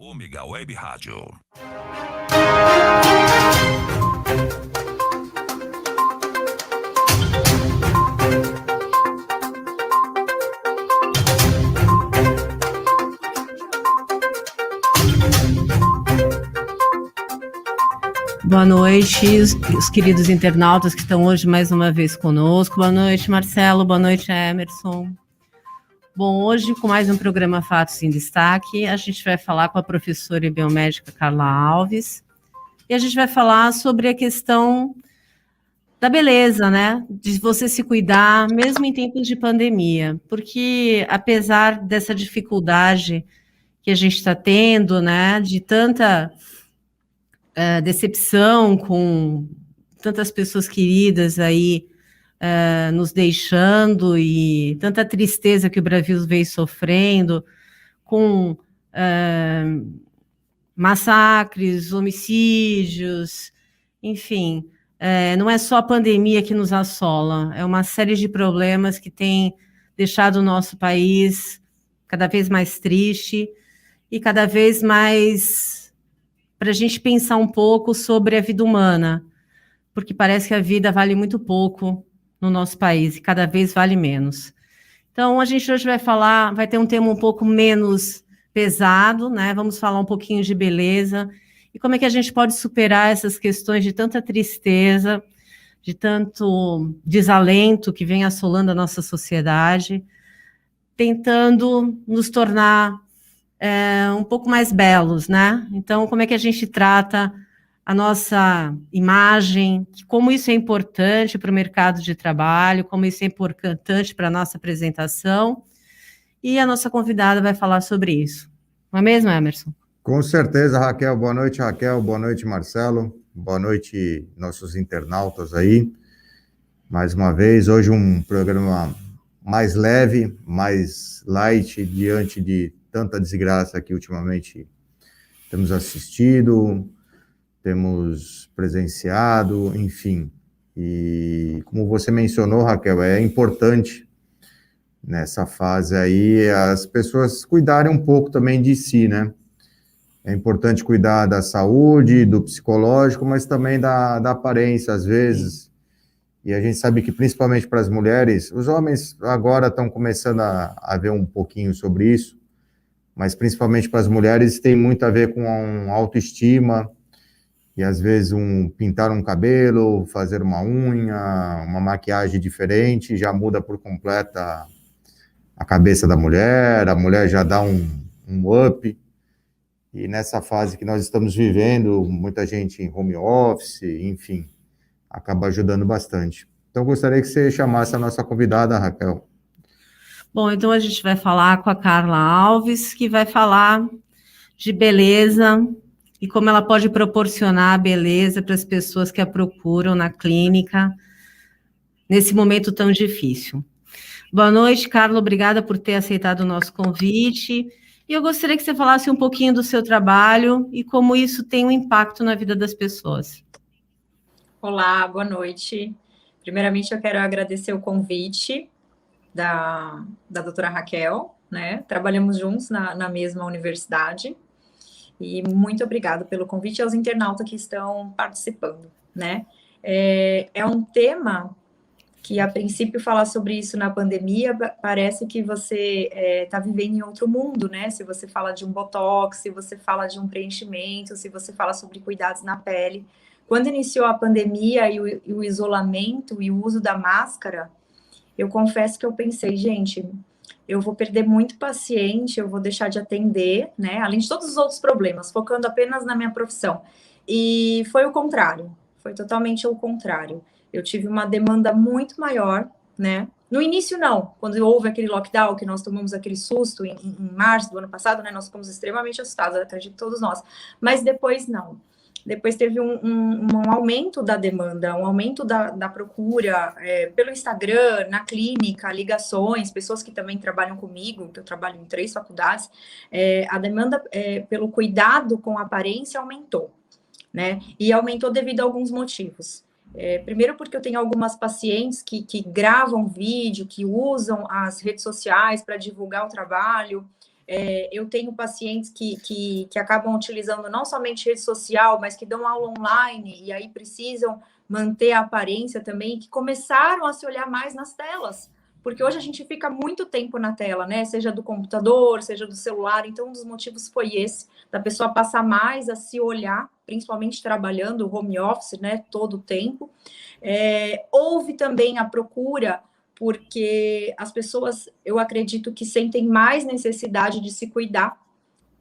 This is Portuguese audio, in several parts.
Ômega Web Rádio. Boa noite, os queridos internautas que estão hoje mais uma vez conosco. Boa noite, Marcelo. Boa noite, Emerson. Bom, hoje, com mais um programa Fatos em Destaque, a gente vai falar com a professora e biomédica Carla Alves, e a gente vai falar sobre a questão da beleza, né? De você se cuidar, mesmo em tempos de pandemia, porque apesar dessa dificuldade que a gente está tendo, né, de tanta decepção com tantas pessoas queridas aí nos deixando e tanta tristeza que o Brasil veio sofrendo com massacres, homicídios, enfim, não é só a pandemia que nos assola, é uma série de problemas que tem deixado o nosso país cada vez mais triste e cada vez mais para a gente pensar um pouco sobre a vida humana, porque parece que a vida vale muito pouco no nosso país e cada vez vale menos. Então, a gente hoje vai ter um tema um pouco menos pesado, né? Vamos falar um pouquinho de beleza e como é que a gente pode superar essas questões de tanta tristeza, de tanto desalento que vem assolando a nossa sociedade, tentando nos tornar um pouco mais belos, né? Então, como é que a gente trata a nossa imagem, como isso é importante para o mercado de trabalho, como isso é importante para a nossa apresentação, e a nossa convidada vai falar sobre isso. Não é mesmo, Emerson? Com certeza, Raquel. Boa noite, Raquel. Boa noite, Marcelo. Boa noite, nossos internautas aí. Mais uma vez, hoje um programa mais leve, mais light, diante de tanta desgraça que ultimamente temos assistido, temos presenciado, enfim. E como você mencionou, Raquel, é importante nessa fase aí as pessoas cuidarem um pouco também de si, né? É importante cuidar da saúde, do psicológico, mas também da aparência, às vezes. E a gente sabe que, principalmente para as mulheres, os homens agora estão começando a ver um pouquinho sobre isso, mas principalmente para as mulheres tem muito a ver com autoestima, e às vezes pintar um cabelo, fazer uma unha, uma maquiagem diferente, já muda por completo a cabeça da mulher, a mulher já dá um up, e nessa fase que nós estamos vivendo, muita gente em home office, enfim, acaba ajudando bastante. Então, gostaria que você chamasse a nossa convidada, Raquel. Bom, então a gente vai falar com a Carla Alves, que vai falar de beleza e como ela pode proporcionar a beleza para as pessoas que a procuram na clínica nesse momento tão difícil. Boa noite, Carla, obrigada por ter aceitado o nosso convite. E eu gostaria que você falasse um pouquinho do seu trabalho e como isso tem um impacto na vida das pessoas. Olá, boa noite. Primeiramente, eu quero agradecer o convite da doutora Raquel, né? Trabalhamos juntos na mesma universidade. E muito obrigada pelo convite aos internautas que estão participando, né? É um tema que, a princípio, falar sobre isso na pandemia, parece que você está vivendo em outro mundo, né? Se você fala de um botox, se você fala de um preenchimento, se você fala sobre cuidados na pele. Quando iniciou a pandemia e o isolamento e o uso da máscara, eu confesso que eu pensei, gente, eu vou perder muito paciente, eu vou deixar de atender, né? Além de todos os outros problemas, focando apenas na minha profissão. E foi o contrário, foi totalmente o contrário. Eu tive uma demanda muito maior, né? No início, não. Quando houve aquele lockdown, que nós tomamos aquele susto em março do ano passado, né? Nós ficamos extremamente assustados, acredito todos nós. Mas depois, não. Depois teve um aumento da demanda, um aumento da procura pelo Instagram, na clínica, ligações, pessoas que também trabalham comigo, que eu trabalho em 3 faculdades, a demanda pelo cuidado com a aparência aumentou, né? E aumentou devido a alguns motivos. Primeiro porque eu tenho algumas pacientes que gravam vídeo, que usam as redes sociais para divulgar o trabalho, Eu tenho pacientes que acabam utilizando não somente rede social, mas que dão aula online e aí precisam manter a aparência também, que começaram a se olhar mais nas telas. Porque hoje a gente fica muito tempo na tela, né? Seja do computador, seja do celular. Então, um dos motivos foi esse, da pessoa passar mais a se olhar, principalmente trabalhando, home office, né? Todo o tempo. Houve também a procura, porque as pessoas, eu acredito que sentem mais necessidade de se cuidar.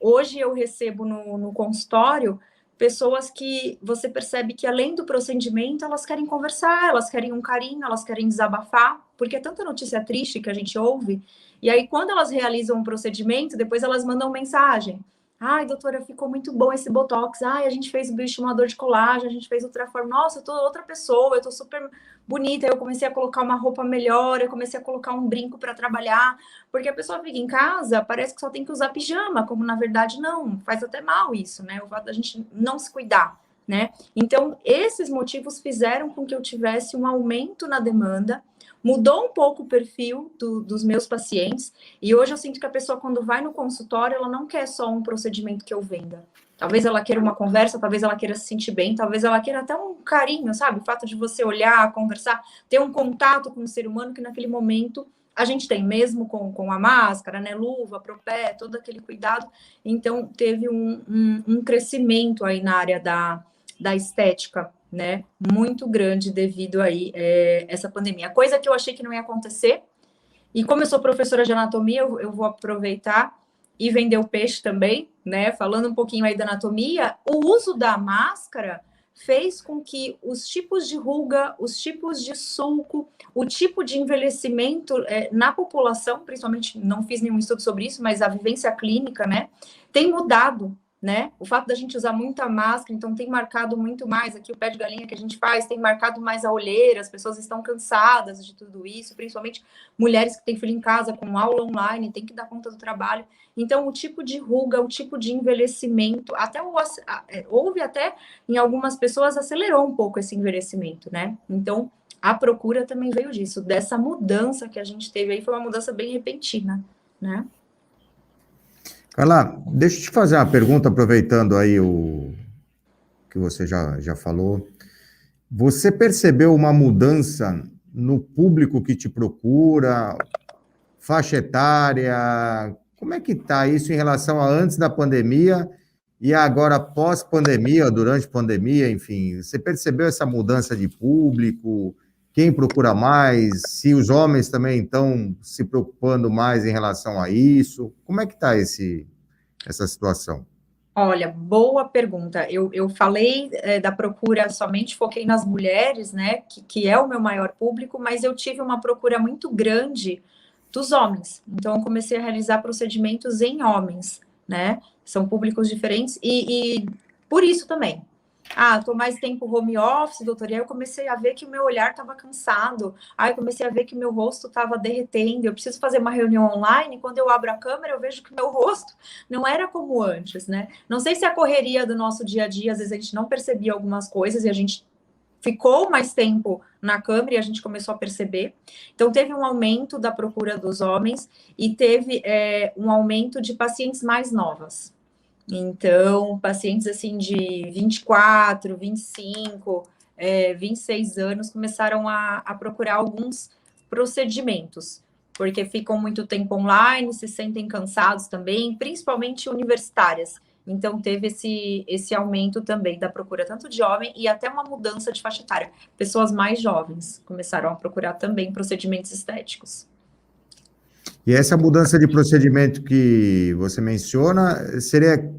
Hoje eu recebo no consultório pessoas que você percebe que, além do procedimento, elas querem conversar, elas querem um carinho, elas querem desabafar, porque é tanta notícia triste que a gente ouve. E aí, quando elas realizam um procedimento, depois elas mandam mensagem. Ai, doutora, ficou muito bom esse Botox. Ai, a gente fez o bioestimulador de colágeno, a gente fez Ultraform. Nossa, eu tô outra pessoa, eu tô super bonita. Eu comecei a colocar uma roupa melhor, eu comecei a colocar um brinco para trabalhar. Porque a pessoa fica em casa, parece que só tem que usar pijama, como na verdade não. Faz até mal isso, né? O fato da gente não se cuidar, né? Então, esses motivos fizeram com que eu tivesse um aumento na demanda. Mudou um pouco o perfil dos meus pacientes, e hoje eu sinto que a pessoa, quando vai no consultório, ela não quer só um procedimento que eu venda. Talvez ela queira uma conversa, talvez ela queira se sentir bem, talvez ela queira até um carinho, sabe? O fato de você olhar, conversar, ter um contato com o ser humano que naquele momento a gente tem, mesmo com a máscara, né? Luva, propé, todo aquele cuidado. Então, teve um crescimento aí na área da estética, né, muito grande devido aí essa pandemia. Coisa que eu achei que não ia acontecer. E como eu sou professora de anatomia, eu vou aproveitar e vender o peixe também, né? Falando um pouquinho aí da anatomia, o uso da máscara fez com que os tipos de ruga, os tipos de sulco, o tipo de envelhecimento na população, principalmente, não fiz nenhum estudo sobre isso, mas a vivência clínica, né, tem mudado, né? O fato da gente usar muita máscara, então tem marcado muito mais aqui o pé de galinha que a gente faz, tem marcado mais a olheira, as pessoas estão cansadas de tudo isso, principalmente mulheres que têm filho em casa com aula online, tem que dar conta do trabalho. Então, o tipo de ruga, o tipo de envelhecimento, houve até em algumas pessoas acelerou um pouco esse envelhecimento, né? Então, a procura também veio disso, dessa mudança que a gente teve aí, foi uma mudança bem repentina, né? Carla, deixa eu te fazer uma pergunta, aproveitando aí o que você já falou. Você percebeu uma mudança no público que te procura, faixa etária? Como é que está isso em relação a antes da pandemia e agora pós-pandemia, durante a pandemia, enfim? Você percebeu essa mudança de público? Quem procura mais? Se os homens também estão se preocupando mais em relação a isso? Como é que está essa situação? Olha, boa pergunta. Eu falei da procura, somente foquei nas mulheres, né, que é o meu maior público, mas eu tive uma procura muito grande dos homens. Então, eu comecei a realizar procedimentos em homens, né? São públicos diferentes e por isso também. Tô mais tempo home office, doutor, e aí eu comecei a ver que o meu olhar estava cansado, aí eu comecei a ver que o meu rosto estava derretendo, eu preciso fazer uma reunião online, quando eu abro a câmera eu vejo que o meu rosto não era como antes, né? Não sei se a correria do nosso dia a dia, às vezes a gente não percebia algumas coisas e a gente ficou mais tempo na câmera e a gente começou a perceber. Então, teve um aumento da procura dos homens e teve um aumento de pacientes mais novas. Então, pacientes assim de 24, 25, 26 anos começaram a procurar alguns procedimentos, porque ficam muito tempo online, se sentem cansados também, principalmente universitárias. Então, teve esse aumento também da procura, tanto de homem e até uma mudança de faixa etária. Pessoas mais jovens começaram a procurar também procedimentos estéticos. E essa mudança de procedimento que você menciona, seria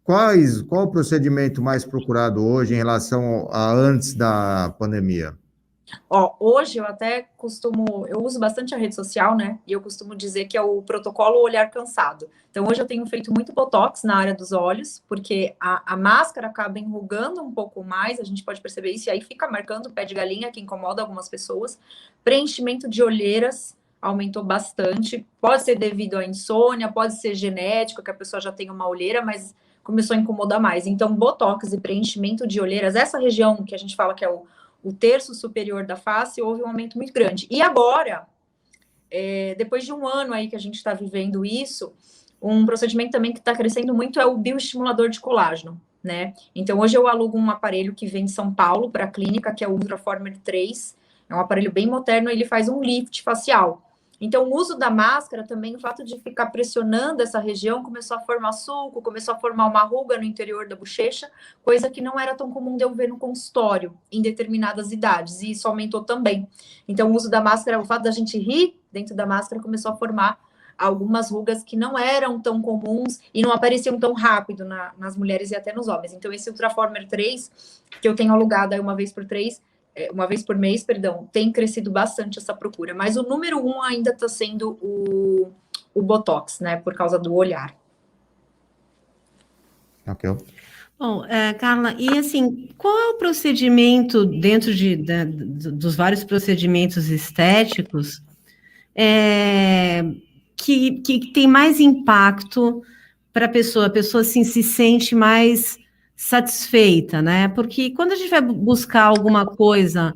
qual o procedimento mais procurado hoje em relação a antes da pandemia? Hoje eu até eu uso bastante a rede social, né? E eu costumo dizer que é o protocolo olhar cansado. Então, hoje eu tenho feito muito botox na área dos olhos, porque a máscara acaba enrugando um pouco mais, a gente pode perceber isso, e aí fica marcando o pé de galinha, que incomoda algumas pessoas. Preenchimento de olheiras aumentou bastante. Pode ser devido à insônia, pode ser genético, que a pessoa já tem uma olheira, mas começou a incomodar mais. Então, botox e preenchimento de olheiras, essa região que a gente fala que é o terço superior da face, houve um aumento muito grande. E agora, depois de um ano aí que a gente está vivendo isso, Um procedimento também que está crescendo muito é o bioestimulador de colágeno, né? Então, hoje eu alugo um aparelho que vem de São Paulo para a clínica, que é o Ultraformer 3. É um aparelho bem moderno, ele faz um lift facial. Então, o uso da máscara também, o fato de ficar pressionando essa região, começou a formar sulco, começou a formar uma ruga no interior da bochecha, coisa que não era tão comum de eu ver no consultório, em determinadas idades, e isso aumentou também. Então, o uso da máscara, o fato da gente rir dentro da máscara, começou a formar algumas rugas que não eram tão comuns e não apareciam tão rápido nas mulheres e até nos homens. Então, esse Ultraformer 3, que eu tenho alugado aí uma vez por mês, perdão, tem crescido bastante essa procura. Mas o número 1 ainda está sendo o Botox, né? Por causa do olhar. Ok. Bom, Carla, e assim, qual é o procedimento dentro dos vários procedimentos estéticos que tem mais impacto para a pessoa assim, se sente mais satisfeita, né? Porque quando a gente vai buscar alguma coisa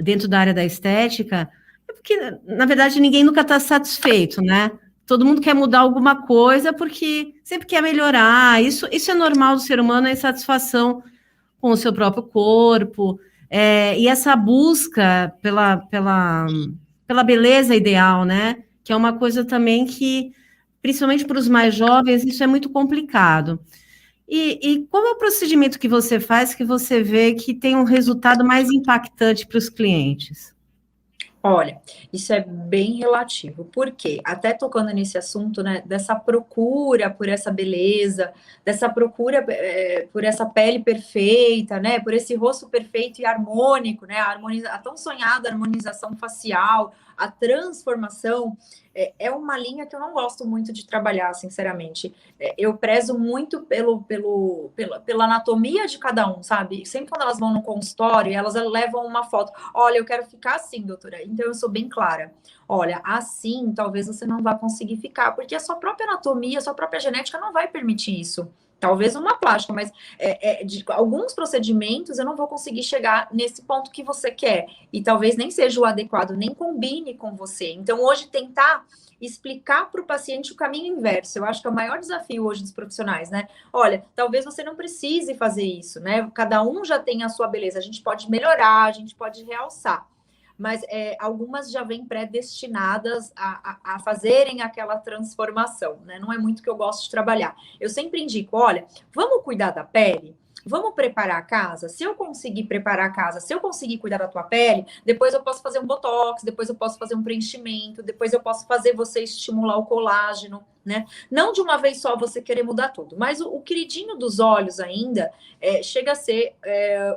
dentro da área da estética, é porque, na verdade, ninguém nunca está satisfeito, né? Todo mundo quer mudar alguma coisa porque sempre quer melhorar. Isso é normal do ser humano, a insatisfação com o seu próprio corpo. E essa busca pela beleza ideal, né? Que é uma coisa também que, principalmente para os mais jovens, isso é muito complicado. E qual é o procedimento que você faz que você vê que tem um resultado mais impactante para os clientes? Olha, isso é bem relativo, porque até tocando nesse assunto, né, dessa procura por essa beleza, dessa procura por essa pele perfeita, né, por esse rosto perfeito e harmônico, né, a tão sonhada harmonização facial, a transformação, é uma linha que eu não gosto muito de trabalhar, sinceramente. Eu prezo muito pela anatomia de cada um, sabe? Sempre quando elas vão no consultório, elas levam uma foto. Olha, eu quero ficar assim, doutora. Então, eu sou bem clara. Olha, assim, talvez você não vá conseguir ficar, porque a sua própria anatomia, a sua própria genética não vai permitir isso. Talvez uma plástica, mas de alguns procedimentos eu não vou conseguir chegar nesse ponto que você quer. E talvez nem seja o adequado, nem combine com você. Então, hoje, tentar explicar para o paciente o caminho inverso. Eu acho que é o maior desafio hoje dos profissionais, né? Olha, talvez você não precise fazer isso, né? Cada um já tem a sua beleza. A gente pode melhorar, a gente pode realçar. Mas algumas já vêm predestinadas a fazerem aquela transformação, né? Não é muito que eu gosto de trabalhar. Eu sempre indico, olha, vamos cuidar da pele? Vamos preparar a casa? Se eu conseguir preparar a casa, se eu conseguir cuidar da tua pele, depois eu posso fazer um botox, depois eu posso fazer um preenchimento, depois eu posso fazer você estimular o colágeno, né? Não de uma vez só você querer mudar tudo, mas o queridinho dos olhos ainda chega a ser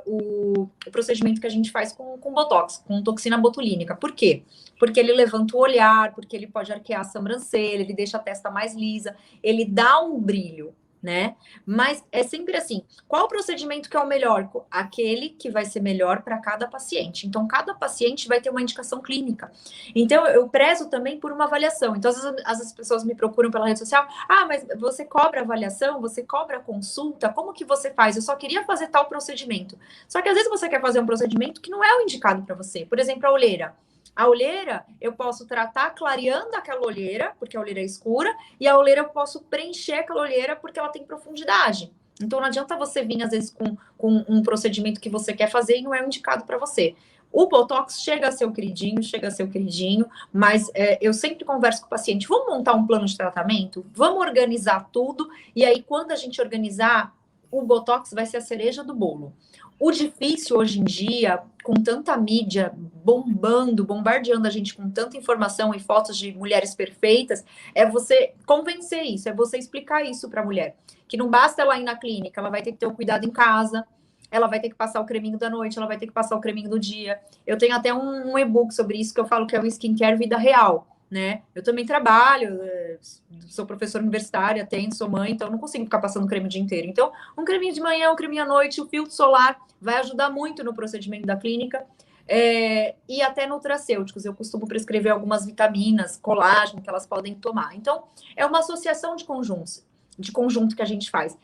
o procedimento que a gente faz com botox, com toxina botulínica. Por quê? Porque ele levanta o olhar, porque ele pode arquear a sobrancelha, ele deixa a testa mais lisa, ele dá um brilho, né? Mas é sempre assim, qual o procedimento que é o melhor? Aquele que vai ser melhor para cada paciente. Então, cada paciente vai ter uma indicação clínica. Então, eu prezo também por uma avaliação. Então, às vezes as pessoas me procuram pela rede social, mas você cobra avaliação? Você cobra consulta? Como que você faz? Eu só queria fazer tal procedimento. Só que às vezes você quer fazer um procedimento que não é o indicado para você. Por exemplo, a olheira. A olheira, eu posso tratar clareando aquela olheira, porque a olheira é escura, e a olheira eu posso preencher aquela olheira porque ela tem profundidade. Então, não adianta você vir, às vezes, com um procedimento que você quer fazer e não é indicado para você. O Botox chega a ser o queridinho, mas eu sempre converso com o paciente, vamos montar um plano de tratamento? Vamos organizar tudo, e aí, quando a gente organizar, o Botox vai ser a cereja do bolo. O difícil hoje em dia, com tanta mídia bombardeando a gente com tanta informação e fotos de mulheres perfeitas, é você convencer isso, é você explicar isso para a mulher. Que não basta ela ir na clínica, ela vai ter que ter o cuidado em casa, ela vai ter que passar o creminho da noite, ela vai ter que passar o creminho do dia. Eu tenho até um e-book sobre isso que eu falo que é o skincare vida real, né? Eu também trabalho, sou professora universitária, sou mãe, então não consigo ficar passando creme o dia inteiro. Então, um creminho de manhã, um creminho à noite, o filtro solar vai ajudar muito no procedimento da clínica. E até nutracêuticos. Eu costumo prescrever algumas vitaminas, colágeno, que elas podem tomar. Então, é uma associação de conjunto que a gente faz.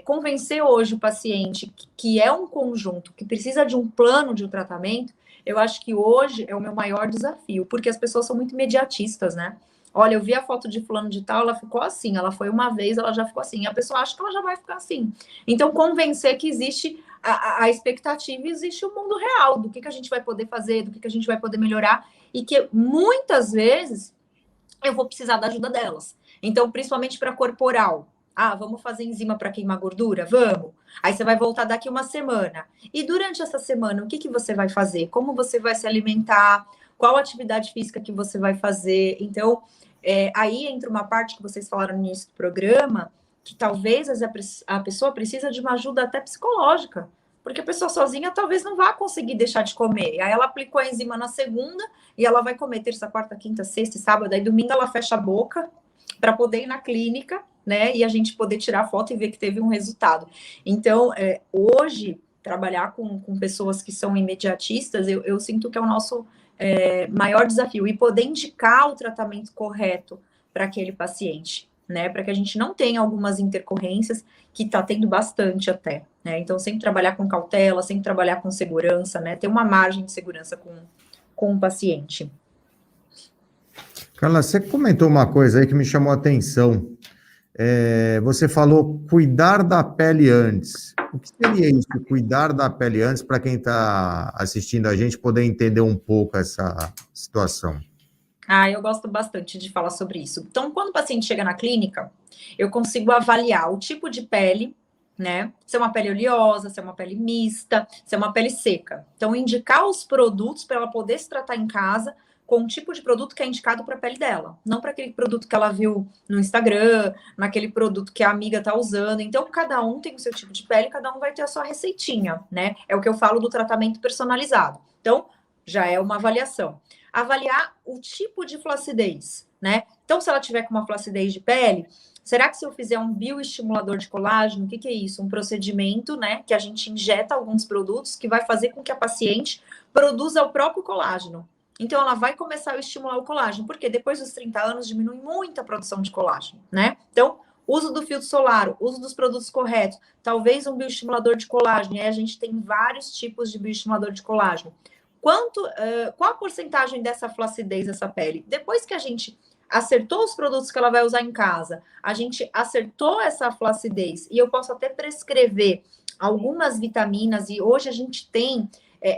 Convencer hoje o paciente que é um conjunto, que precisa de um plano de tratamento, eu acho que hoje é o meu maior desafio, porque as pessoas são muito imediatistas, né? Olha, eu vi a foto de fulano de tal, ela ficou assim, ela foi uma vez, ela já ficou assim. E a pessoa acha que ela já vai ficar assim. Então, convencer que existe a expectativa, existe o mundo real, do que a gente vai poder fazer, do que a gente vai poder melhorar, e que muitas vezes eu vou precisar da ajuda delas. Então, principalmente para corporal. Ah, vamos fazer enzima para queimar gordura? Vamos. Aí você vai voltar daqui uma semana. E durante essa semana, o que você vai fazer? Como você vai se alimentar? Qual atividade física que você vai fazer? Então, aí entra uma parte que vocês falaram no início do programa, que talvez a pessoa precisa de uma ajuda até psicológica. Porque a pessoa sozinha talvez não vá conseguir deixar de comer. Aí ela aplicou a enzima na segunda e ela vai comer terça, quarta, quinta, sexta e sábado. Aí domingo ela fecha a boca para poder ir na clínica, né? E a gente poder tirar foto e ver que teve um resultado. Então, hoje, trabalhar com pessoas que são imediatistas, eu sinto que é o nosso maior desafio. E poder indicar o tratamento correto para aquele paciente, né? Para que a gente não tenha algumas intercorrências, que está tendo bastante até, né? Então, sempre trabalhar com cautela, sempre trabalhar com segurança, né? Ter uma margem de segurança com o paciente. Carla, você comentou uma coisa aí que me chamou a atenção. Você falou cuidar da pele antes. O que seria isso, cuidar da pele antes, para quem está assistindo a gente poder entender um pouco essa situação? Eu gosto bastante de falar sobre isso. Então, quando o paciente chega na clínica, eu consigo avaliar o tipo de pele, né? Se é uma pele oleosa, se é uma pele mista, se é uma pele seca. Então, indicar os produtos para ela poder se tratar em casa com o tipo de produto que é indicado para a pele dela. Não para aquele produto que ela viu no Instagram, naquele produto que a amiga está usando. Então, cada um tem o seu tipo de pele, cada um vai ter a sua receitinha, né? É o que eu falo do tratamento personalizado. Então, já é uma avaliação. Avaliar o tipo de flacidez, né? Então, se ela tiver com uma flacidez de pele, será que se eu fizer um bioestimulador de colágeno, o que é isso? Um procedimento, né, que a gente injeta alguns produtos que vai fazer com que a paciente produza o próprio colágeno. Então, ela vai começar a estimular o colágeno, porque depois dos 30 anos diminui muito a produção de colágeno, né? Então, uso do filtro solar, uso dos produtos corretos, talvez um bioestimulador de colágeno, e aí a gente tem vários tipos de bioestimulador de colágeno. Qual a porcentagem dessa flacidez dessa pele? Depois que a gente acertou os produtos que ela vai usar em casa, a gente acertou essa flacidez, e eu posso até prescrever algumas vitaminas, e hoje a gente tem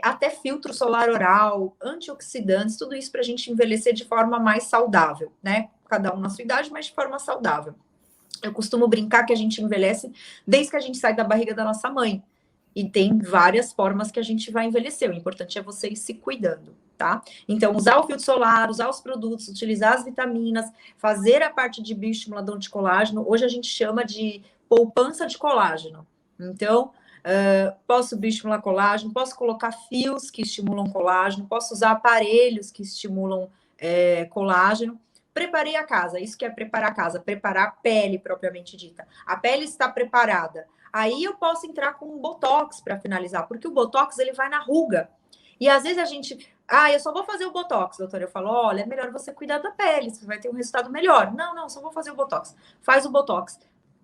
até filtro solar oral, antioxidantes, tudo isso para a gente envelhecer de forma mais saudável, né? Cada um na sua idade, mas de forma saudável. Eu costumo brincar que a gente envelhece desde que a gente sai da barriga da nossa mãe. E tem várias formas que a gente vai envelhecer. O importante é você ir se cuidando, tá? Então, usar o filtro solar, usar os produtos, utilizar as vitaminas, fazer a parte de bioestimulador de colágeno. Hoje a gente chama de poupança de colágeno. Então, posso bioestimular colágeno, posso colocar fios que estimulam colágeno, posso usar aparelhos que estimulam colágeno. Preparei a casa, isso que é preparar a casa, preparar a pele propriamente dita. A pele está preparada. Aí eu posso entrar com um botox para finalizar, porque o botox ele vai na ruga. E às vezes a gente, eu só vou fazer o botox, doutora. Eu falo, olha, é melhor você cuidar da pele, você vai ter um resultado melhor. Não, só vou fazer o botox. Faz o botox.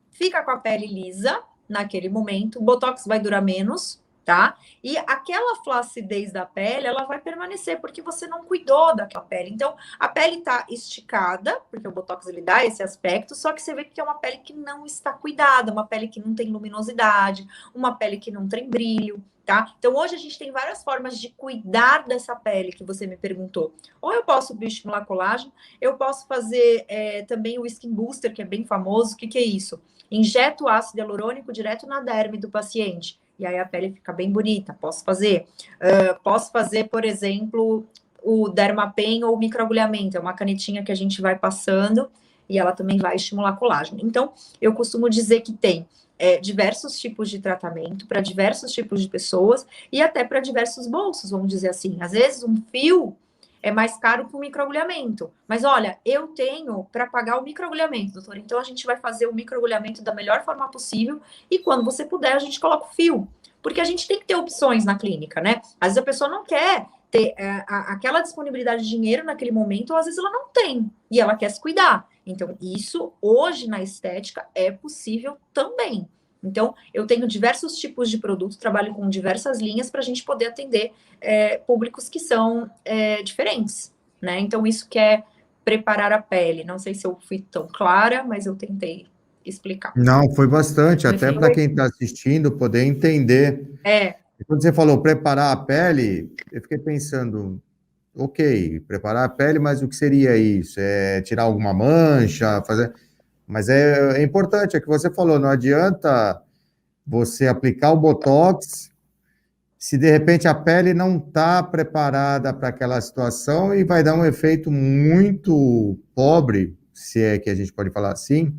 Fica com a pele lisa naquele momento, o botox vai durar menos, tá? E aquela flacidez da pele, ela vai permanecer, porque você não cuidou daquela pele. Então, a pele tá esticada, porque o botox ele dá esse aspecto, só que você vê que é uma pele que não está cuidada, uma pele que não tem luminosidade, uma pele que não tem brilho, tá? Então, hoje a gente tem várias formas de cuidar dessa pele que você me perguntou. Ou eu posso bioestimular colágeno, eu posso fazer também o Skin Booster, que é bem famoso. O que é isso? Injeto ácido hialurônico direto na derme do paciente. E aí a pele fica bem bonita. Posso fazer, por exemplo, o Dermapen ou o microagulhamento. É uma canetinha que a gente vai passando e ela também vai estimular colágeno. Então, eu costumo dizer que tem diversos tipos de tratamento para diversos tipos de pessoas e até para diversos bolsos, vamos dizer assim. Às vezes, um fio é mais caro que o microagulhamento. Mas olha, eu tenho para pagar o microagulhamento, doutor. Então a gente vai fazer o microagulhamento da melhor forma possível e quando você puder, a gente coloca o fio. Porque a gente tem que ter opções na clínica, né? Às vezes a pessoa não quer ter aquela disponibilidade de dinheiro naquele momento, ou às vezes ela não tem e ela quer se cuidar. Então, isso hoje na estética é possível também. Então, eu tenho diversos tipos de produtos, trabalho com diversas linhas para a gente poder atender públicos que são diferentes, né? Então, isso que é preparar a pele. Não sei se eu fui tão clara, mas eu tentei explicar. Não, foi bastante, até Perfeito. para quem está assistindo poder entender. E quando você falou preparar a pele, eu fiquei pensando, ok, preparar a pele, mas o que seria isso? É tirar alguma mancha, fazer... Mas é importante, é que você falou, não adianta você aplicar o Botox se de repente a pele não está preparada para aquela situação e vai dar um efeito muito pobre, se é que a gente pode falar assim,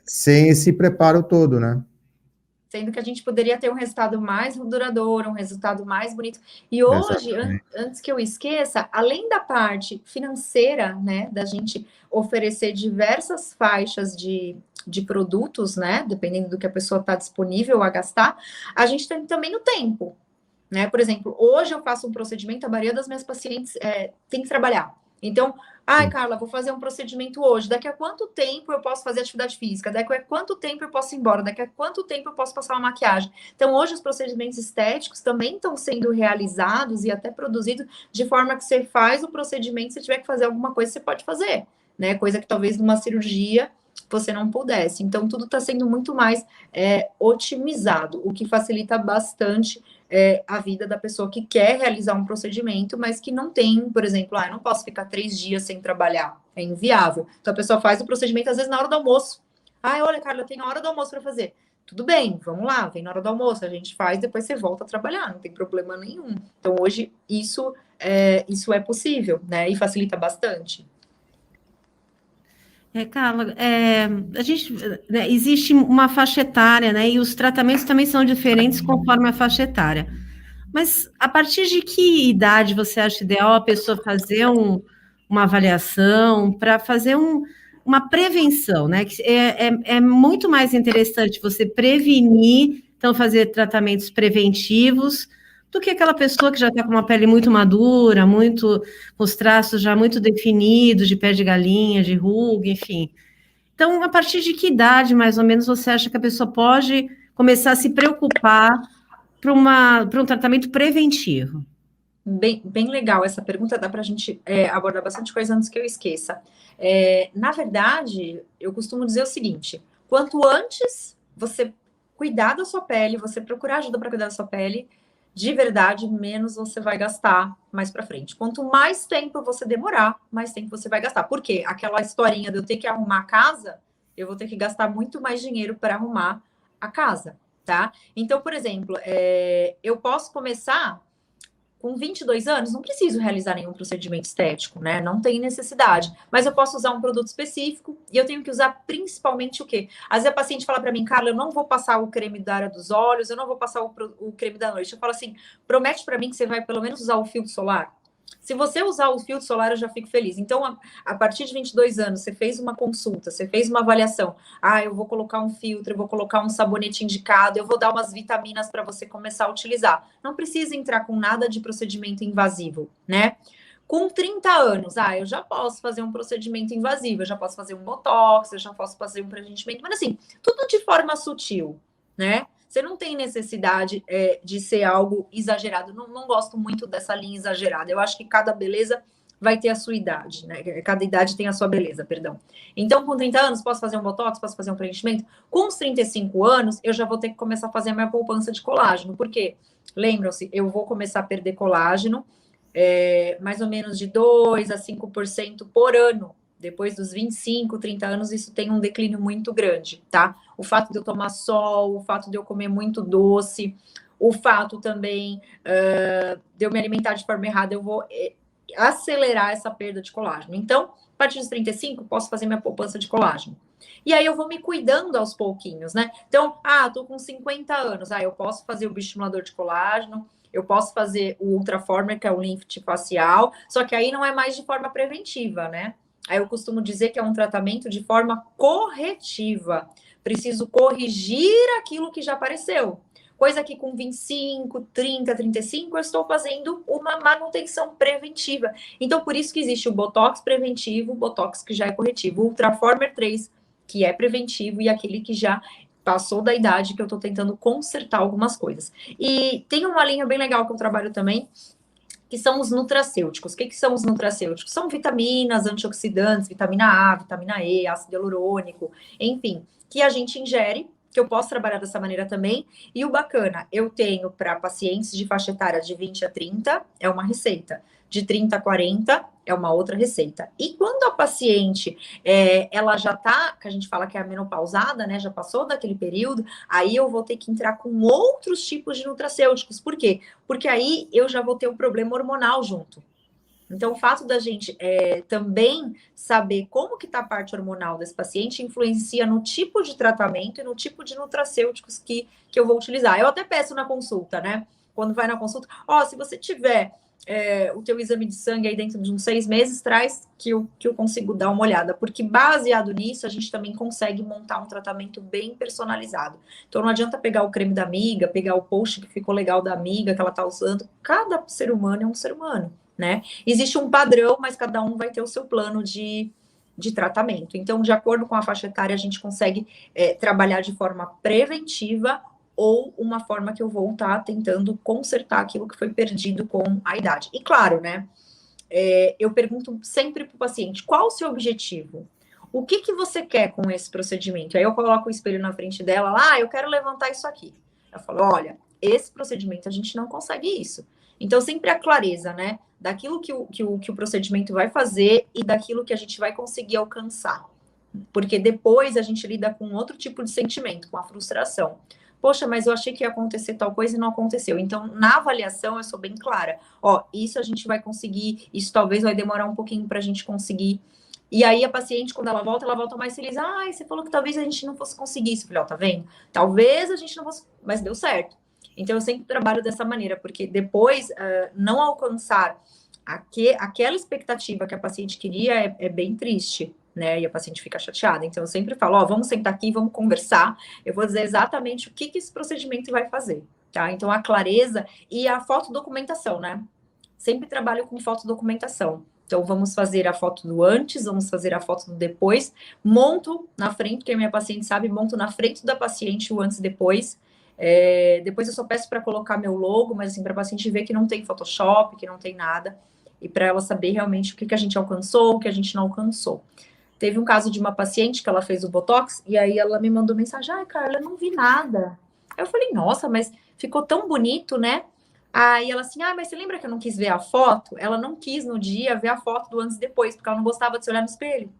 sem esse preparo todo, né? Sendo que a gente poderia ter um resultado mais duradouro, um resultado mais bonito. E hoje, antes que eu esqueça, além da parte financeira, né, da gente oferecer diversas faixas de produtos, né, dependendo do que a pessoa está disponível a gastar, a gente tem também o tempo, né? Por exemplo, hoje eu faço um procedimento, a maioria das minhas pacientes tem que trabalhar. Então, Carla, vou fazer um procedimento hoje. Daqui a quanto tempo eu posso fazer atividade física? Daqui a quanto tempo eu posso ir embora? Daqui a quanto tempo eu posso passar uma maquiagem? Então, hoje os procedimentos estéticos também estão sendo realizados e até produzidos de forma que você faz o procedimento, se tiver que fazer alguma coisa, você pode fazer, né? Coisa que talvez numa cirurgia você não pudesse. Então, tudo está sendo muito mais otimizado, o que facilita bastante a vida da pessoa que quer realizar um procedimento, mas que não tem, por exemplo, eu não posso ficar 3 dias sem trabalhar, é inviável. Então, a pessoa faz o procedimento, às vezes, na hora do almoço. Olha, Carla, eu tenho a hora do almoço para fazer. Tudo bem, vamos lá, vem na hora do almoço, a gente faz, depois você volta a trabalhar, não tem problema nenhum. Então, hoje, isso é possível, né, e facilita bastante. Carla, a gente, né, existe uma faixa etária, né, e os tratamentos também são diferentes conforme a faixa etária. Mas a partir de que idade você acha ideal a pessoa fazer uma avaliação para fazer uma prevenção, né? Que é muito mais interessante você prevenir, então fazer tratamentos preventivos, do que aquela pessoa que já está com uma pele muito madura, com os traços já muito definidos, de pé de galinha, de ruga, enfim. Então, a partir de que idade, mais ou menos, você acha que a pessoa pode começar a se preocupar para um tratamento preventivo? Bem legal essa pergunta, dá para a gente abordar bastante coisa antes que eu esqueça. Na verdade, eu costumo dizer o seguinte: quanto antes você cuidar da sua pele, você procurar ajuda para cuidar da sua pele, de verdade, menos você vai gastar mais para frente. Quanto mais tempo você demorar, mais tempo você vai gastar. Por quê? Aquela historinha de eu ter que arrumar a casa, eu vou ter que gastar muito mais dinheiro para arrumar a casa, tá? Então, por exemplo, eu posso começar com 22 anos, não preciso realizar nenhum procedimento estético, né? Não tem necessidade. Mas eu posso usar um produto específico e eu tenho que usar principalmente o quê? Às vezes a paciente fala para mim, Carla, eu não vou passar o creme da área dos olhos, eu não vou passar o creme da noite. Eu falo assim, promete para mim que você vai pelo menos usar o filtro solar? Se você usar o filtro solar, eu já fico feliz. Então, a partir de 22 anos, você fez uma consulta, você fez uma avaliação. Eu vou colocar um filtro, eu vou colocar um sabonete indicado, eu vou dar umas vitaminas para você começar a utilizar. Não precisa entrar com nada de procedimento invasivo, né? Com 30 anos, eu já posso fazer um procedimento invasivo, eu já posso fazer um botox, eu já posso fazer um preenchimento, mas assim, tudo de forma sutil, né? Você não tem necessidade de ser algo exagerado. Não gosto muito dessa linha exagerada. Eu acho que cada beleza vai ter a sua idade, né? Cada idade tem a sua beleza, perdão. Então, com 30 anos, posso fazer um botox, posso fazer um preenchimento? Com os 35 anos, eu já vou ter que começar a fazer a minha poupança de colágeno. Por quê? Lembram-se, eu vou começar a perder colágeno mais ou menos de 2% a 5% por ano. Depois dos 25, 30 anos, isso tem um declínio muito grande, tá? O fato de eu tomar sol, o fato de eu comer muito doce, o fato também de eu me alimentar de forma errada, eu vou acelerar essa perda de colágeno. Então, a partir dos 35, posso fazer minha poupança de colágeno. E aí eu vou me cuidando aos pouquinhos, né? Então, tô com 50 anos, eu posso fazer o bioestimulador de colágeno, eu posso fazer o Ultraformer, que é o lift facial, só que aí não é mais de forma preventiva, né? Aí eu costumo dizer que é um tratamento de forma corretiva. Preciso corrigir aquilo que já apareceu. Coisa que com 25, 30, 35 eu estou fazendo uma manutenção preventiva. Então, por isso que existe o Botox preventivo, o Botox que já é corretivo, o Ultraformer 3, que é preventivo, e aquele que já passou da idade, que eu estou tentando consertar algumas coisas. E tem uma linha bem legal que eu trabalho também, que são os nutracêuticos. O que são os nutracêuticos? São vitaminas, antioxidantes, vitamina A, vitamina E, ácido hialurônico, enfim, que a gente ingere, que eu posso trabalhar dessa maneira também. E o bacana, eu tenho para pacientes de faixa etária de 20 a 30, é uma receita. De 30 a 40 é uma outra receita. E quando a paciente, ela já tá, que a gente fala que é a menopausada, né, já passou daquele período, aí eu vou ter que entrar com outros tipos de nutracêuticos. Por quê? Porque aí eu já vou ter um problema hormonal junto. Então, o fato da gente também saber como que está a parte hormonal desse paciente influencia no tipo de tratamento e no tipo de nutracêuticos que eu vou utilizar. Eu até peço na consulta, né? Quando vai na consulta, se você tiver o teu exame de sangue aí dentro de uns 6 meses, traz que eu consigo dar uma olhada, porque baseado nisso, a gente também consegue montar um tratamento bem personalizado. Então, não adianta pegar o creme da amiga, pegar o post que ficou legal da amiga, que ela tá usando. Cada ser humano é um ser humano, né? Existe um padrão, mas cada um vai ter o seu plano de tratamento. Então, de acordo com a faixa etária, a gente consegue trabalhar de forma preventiva ou uma forma que eu vou estar tentando consertar aquilo que foi perdido com a idade. E claro, né, eu pergunto sempre para o paciente, qual o seu objetivo? O que você quer com esse procedimento? Aí eu coloco o espelho na frente dela, eu quero levantar isso aqui. Eu falo, olha, esse procedimento a gente não consegue isso. Então, sempre a clareza, né, daquilo que o procedimento vai fazer e daquilo que a gente vai conseguir alcançar. Porque depois a gente lida com outro tipo de sentimento, com a frustração. Poxa, mas eu achei que ia acontecer tal coisa e não aconteceu. Então, na avaliação, eu sou bem clara. Isso a gente vai conseguir, isso talvez vai demorar um pouquinho para a gente conseguir. E aí, a paciente, quando ela volta mais feliz. Você falou que talvez a gente não fosse conseguir isso. Eu falei, tá vendo? Talvez a gente não fosse, mas deu certo. Então, eu sempre trabalho dessa maneira, porque depois, não alcançar aquela expectativa que a paciente queria é bem triste, né? E a paciente fica chateada. Então, eu sempre falo, vamos sentar aqui, vamos conversar. Eu vou dizer exatamente o que esse procedimento vai fazer, tá? Então, a clareza e a fotodocumentação, né? Sempre trabalho com fotodocumentação. Então, vamos fazer a foto do antes, vamos fazer a foto do depois. Monto na frente, porque a minha paciente sabe, monto na frente da paciente o antes e depois. Depois eu só peço para colocar meu logo, mas assim, para a paciente ver que não tem Photoshop, que não tem nada. E para ela saber realmente o que a gente alcançou, o que a gente não alcançou. Teve um caso de uma paciente que ela fez o Botox, e aí ela me mandou mensagem, Carla, eu não vi nada. Eu falei, nossa, mas ficou tão bonito, né? Aí ela assim, mas você lembra que eu não quis ver a foto? Ela não quis no dia ver a foto do antes e depois, porque ela não gostava de se olhar no espelho.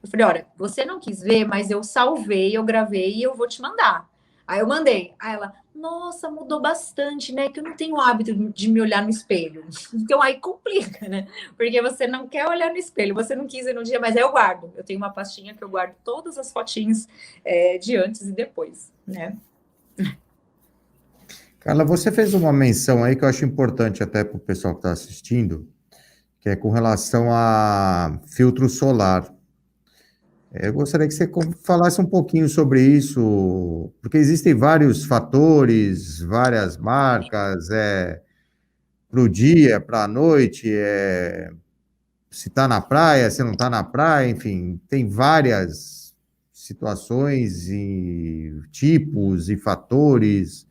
Eu falei, olha, você não quis ver, mas eu salvei, eu gravei e eu vou te mandar. Aí eu mandei. Aí ela, nossa, mudou bastante, né? Que eu não tenho o hábito de me olhar no espelho. Então aí complica, né? Porque você não quer olhar no espelho, você não quis ir no dia, mas aí eu guardo. Eu tenho uma pastinha que eu guardo todas as fotinhas de antes e depois, né? Carla, você fez uma menção aí que eu acho importante até para o pessoal que está assistindo, que é com relação a filtro solar. Eu gostaria que você falasse um pouquinho sobre isso, porque existem vários fatores, várias marcas, para o dia, para a noite, se está na praia, se não está na praia, enfim, tem várias situações e tipos e fatores.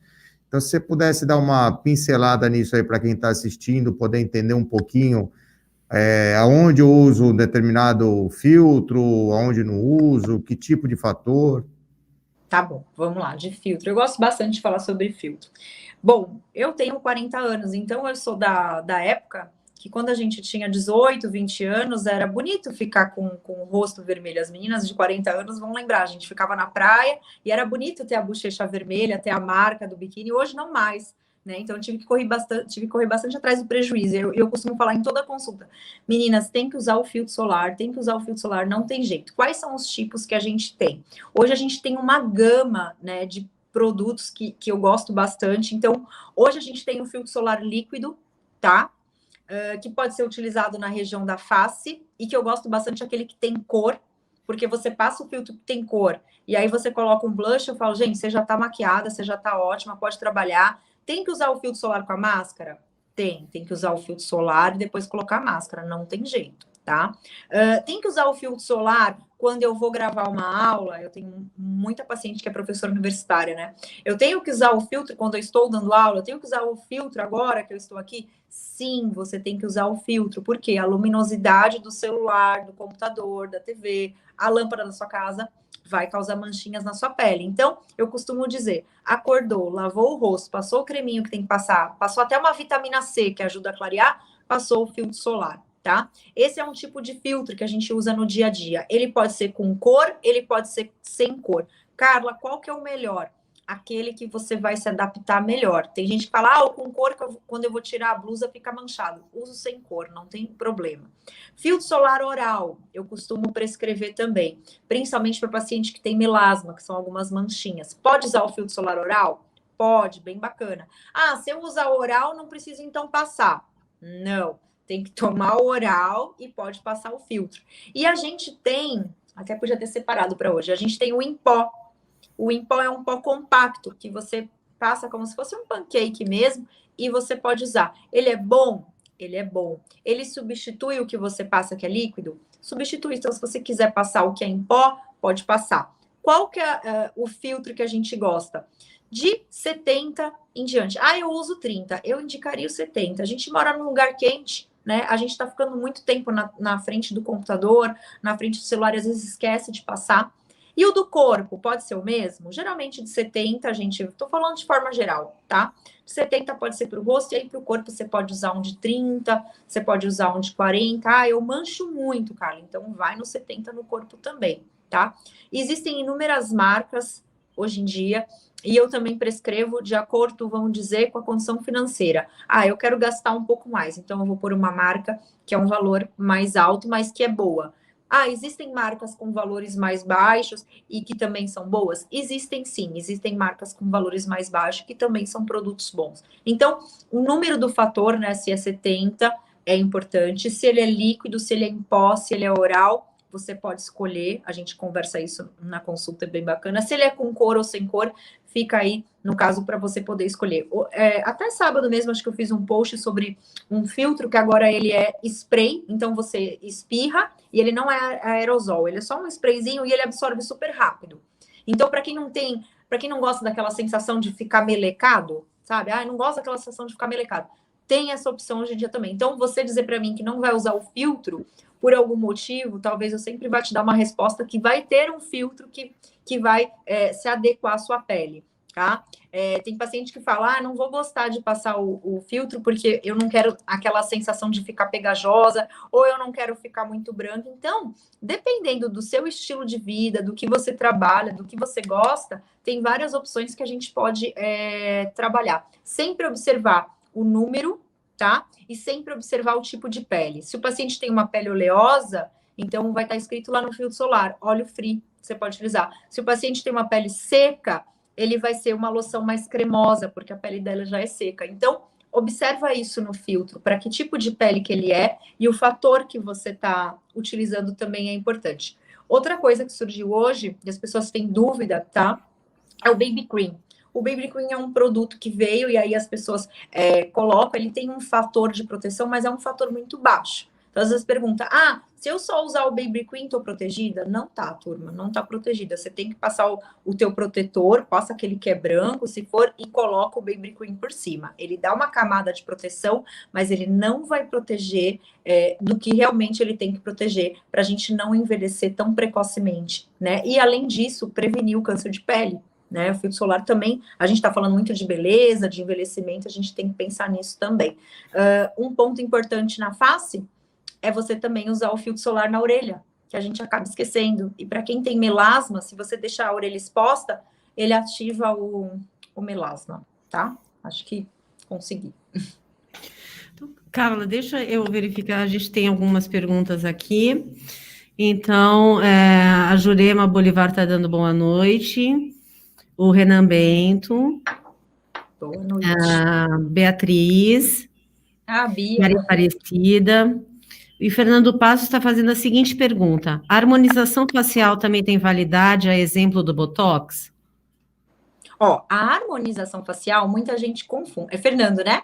Então, se você pudesse dar uma pincelada nisso aí para quem está assistindo, poder entender um pouquinho aonde eu uso um determinado filtro, aonde não uso, que tipo de fator. Tá bom, vamos lá, de filtro. Eu gosto bastante de falar sobre filtro. Bom, eu tenho 40 anos, então eu sou da época que quando a gente tinha 18, 20 anos, era bonito ficar com o rosto vermelho. As meninas de 40 anos vão lembrar, a gente ficava na praia e era bonito ter a bochecha vermelha, ter a marca do biquíni, hoje não mais. Né? Então, eu tive que correr bastante atrás do prejuízo. Eu costumo falar em toda consulta, meninas, tem que usar o filtro solar, não tem jeito. Quais são os tipos que a gente tem? Hoje a gente tem uma gama, né, de produtos que eu gosto bastante. Então, hoje a gente tem o filtro solar líquido, tá? Que pode ser utilizado na região da face e que eu gosto bastante aquele que tem cor, porque você passa o filtro que tem cor e aí você coloca um blush, eu falo, gente, você já tá maquiada, você já tá ótima, pode trabalhar. Tem que usar o filtro solar com a máscara? Tem que usar o filtro solar e depois colocar a máscara, não tem jeito, tá? Tem que usar o filtro solar quando eu vou gravar uma aula. Eu tenho muita paciente que é professora universitária, né? Eu tenho que usar o filtro quando eu estou dando aula? Eu tenho que usar o filtro agora que eu estou aqui? Sim, você tem que usar o filtro, porque a luminosidade do celular, do computador, da TV, a lâmpada da sua casa vai causar manchinhas na sua pele. Então, eu costumo dizer, acordou, lavou o rosto, passou o creminho que tem que passar, passou até uma vitamina C que ajuda a clarear, passou o filtro solar, tá? Esse é um tipo de filtro que a gente usa no dia a dia. Ele pode ser com cor, ele pode ser sem cor. Carla, qual que é o melhor? Aquele que você vai se adaptar melhor. Tem gente que fala, com cor, quando eu vou tirar a blusa, fica manchado. Uso sem cor, não tem problema. Filtro solar oral, eu costumo prescrever também, principalmente para paciente que tem melasma, que são algumas manchinhas. Pode usar o filtro solar oral? Pode, bem bacana. Se eu usar oral, não precisa então passar. Não, tem que tomar o oral e pode passar o filtro. E a gente tem, até podia ter separado para hoje, a gente tem o em pó. O em pó é um pó compacto, que você passa como se fosse um pancake mesmo, e você pode usar. Ele é bom? Ele é bom. Ele substitui o que você passa que é líquido? Substitui. Então, se você quiser passar o que é em pó, pode passar. Qual que é o filtro que a gente gosta? De 70 em diante. Eu uso 30. Eu indicaria o 70. A gente mora num lugar quente, né? A gente está ficando muito tempo na frente do computador, na frente do celular, e às vezes esquece de passar. E o do corpo, pode ser o mesmo? Geralmente de 70, estou falando de forma geral, tá? De 70 pode ser para o rosto, e aí para o corpo você pode usar um de 30, você pode usar um de 40. Eu mancho muito, Carla, então vai no 70 no corpo também, tá? Existem inúmeras marcas hoje em dia, e eu também prescrevo de acordo, vamos dizer, com a condição financeira. Eu quero gastar um pouco mais, então eu vou pôr uma marca que é um valor mais alto, mas que é boa. Existem marcas com valores mais baixos e que também são boas? Existem sim, existem marcas com valores mais baixos que também são produtos bons. Então, o número do fator, né, se é 70, é importante. Se ele é líquido, se ele é em pó, se ele é oral, você pode escolher. A gente conversa isso na consulta, é bem bacana. Se ele é com cor ou sem cor, fica aí, no caso, para você poder escolher. Até sábado mesmo, acho que eu fiz um post sobre um filtro que agora ele é spray, então você espirra e ele não é aerosol, ele é só um sprayzinho e ele absorve super rápido. Então, para quem não gosta daquela sensação de ficar melecado, sabe? Não gosta daquela sensação de ficar melecado. Tem essa opção hoje em dia também. Então, você dizer para mim que não vai usar o filtro por algum motivo, talvez eu sempre vá te dar uma resposta que vai ter um filtro que vai se adequar à sua pele, tá? Tem paciente que fala, não vou gostar de passar o filtro porque eu não quero aquela sensação de ficar pegajosa, ou eu não quero ficar muito branca. Então, dependendo do seu estilo de vida, do que você trabalha, do que você gosta, tem várias opções que a gente pode trabalhar. Sempre observar o número, tá? E sempre observar o tipo de pele. Se o paciente tem uma pele oleosa, então vai estar escrito lá no filtro solar, óleo free, você pode utilizar. Se o paciente tem uma pele seca, ele vai ser uma loção mais cremosa, porque a pele dela já é seca. Então, observa isso no filtro, para que tipo de pele que ele é, e o fator que você está utilizando também é importante. Outra coisa que surgiu hoje, e as pessoas têm dúvida, tá? É o Baby Cream. O Baby Cream é um produto que veio e aí as pessoas colocam, ele tem um fator de proteção, mas é um fator muito baixo. Então, às vezes pergunta, se eu só usar o Baby Cream, tô protegida? Não tá, turma, não tá protegida. Você tem que passar o teu protetor, passa aquele que é branco, se for, e coloca o Baby Cream por cima. Ele dá uma camada de proteção, mas ele não vai proteger do que realmente ele tem que proteger, pra gente não envelhecer tão precocemente, né? E, além disso, prevenir o câncer de pele. Né? O filtro solar também, a gente está falando muito de beleza, de envelhecimento, a gente tem que pensar nisso também. Um ponto importante na face é você também usar o filtro solar na orelha, que a gente acaba esquecendo. E para quem tem melasma, se você deixar a orelha exposta, ele ativa o melasma, tá? Acho que consegui. Carla, deixa eu verificar, a gente tem algumas perguntas aqui. Então, a Jurema Bolivar está dando boa noite. O Renan Bento. Boa noite. A Beatriz. A Bia. Maria Aparecida. E Fernando Passos está fazendo a seguinte pergunta: a harmonização facial também tem validade, a exemplo do Botox? A harmonização facial, muita gente confunde. É Fernando, né?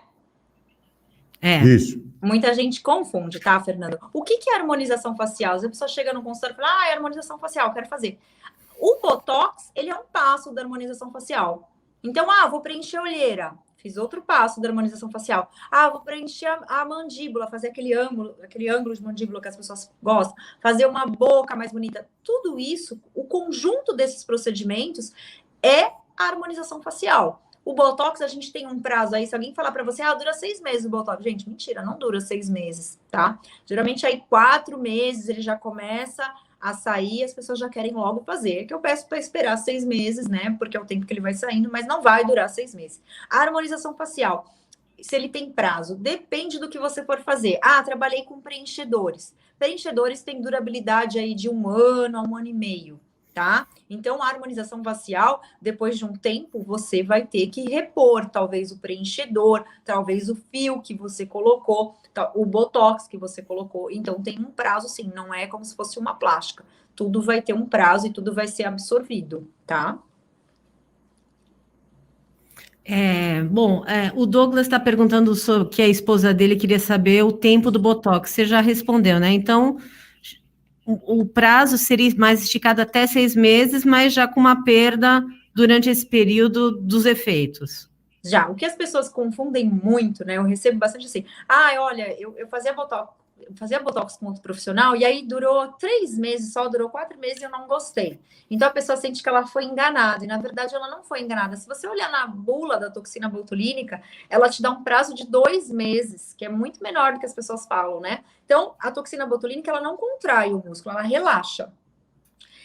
Isso. Muita gente confunde, tá, Fernando? O que é harmonização facial? Às vezes a pessoa chega no consultório e fala, é harmonização facial, quero fazer. O Botox, ele é um passo da harmonização facial. Então, vou preencher a olheira. Fiz outro passo da harmonização facial. Vou preencher a mandíbula, fazer aquele ângulo de mandíbula que as pessoas gostam, fazer uma boca mais bonita. Tudo isso, o conjunto desses procedimentos é a harmonização facial. O Botox, a gente tem um prazo aí, se alguém falar para você, dura 6 meses o Botox. Gente, mentira, não dura 6 meses, tá? Geralmente aí 4 meses ele já começa a sair, as pessoas já querem logo fazer, que eu peço para esperar 6 meses, né? Porque é o tempo que ele vai saindo, mas não vai durar 6 meses. A harmonização facial, se ele tem prazo, depende do que você for fazer. Trabalhei com preenchedores. Preenchedores têm durabilidade aí de 1 ano a 1 ano e meio. Tá? Então, a harmonização facial, depois de um tempo, você vai ter que repor, talvez o preenchedor, talvez o fio que você colocou, o botox que você colocou. Então, tem um prazo, sim, não é como se fosse uma plástica. Tudo vai ter um prazo e tudo vai ser absorvido, tá? O Douglas está perguntando sobre que a esposa dele queria saber o tempo do botox. Você já respondeu, né? Então, o prazo seria mais esticado até 6 meses, mas já com uma perda durante esse período dos efeitos. Já, o que as pessoas confundem muito, né? Eu recebo bastante assim, olha, eu fazia botox com outro profissional e aí durou 3 meses só, durou 4 meses e eu não gostei. Então a pessoa sente que ela foi enganada e na verdade ela não foi enganada. Se você olhar na bula da toxina botulínica, ela te dá um prazo de 2 meses, que é muito menor do que as pessoas falam, né? Então a toxina botulínica ela não contrai o músculo, ela relaxa.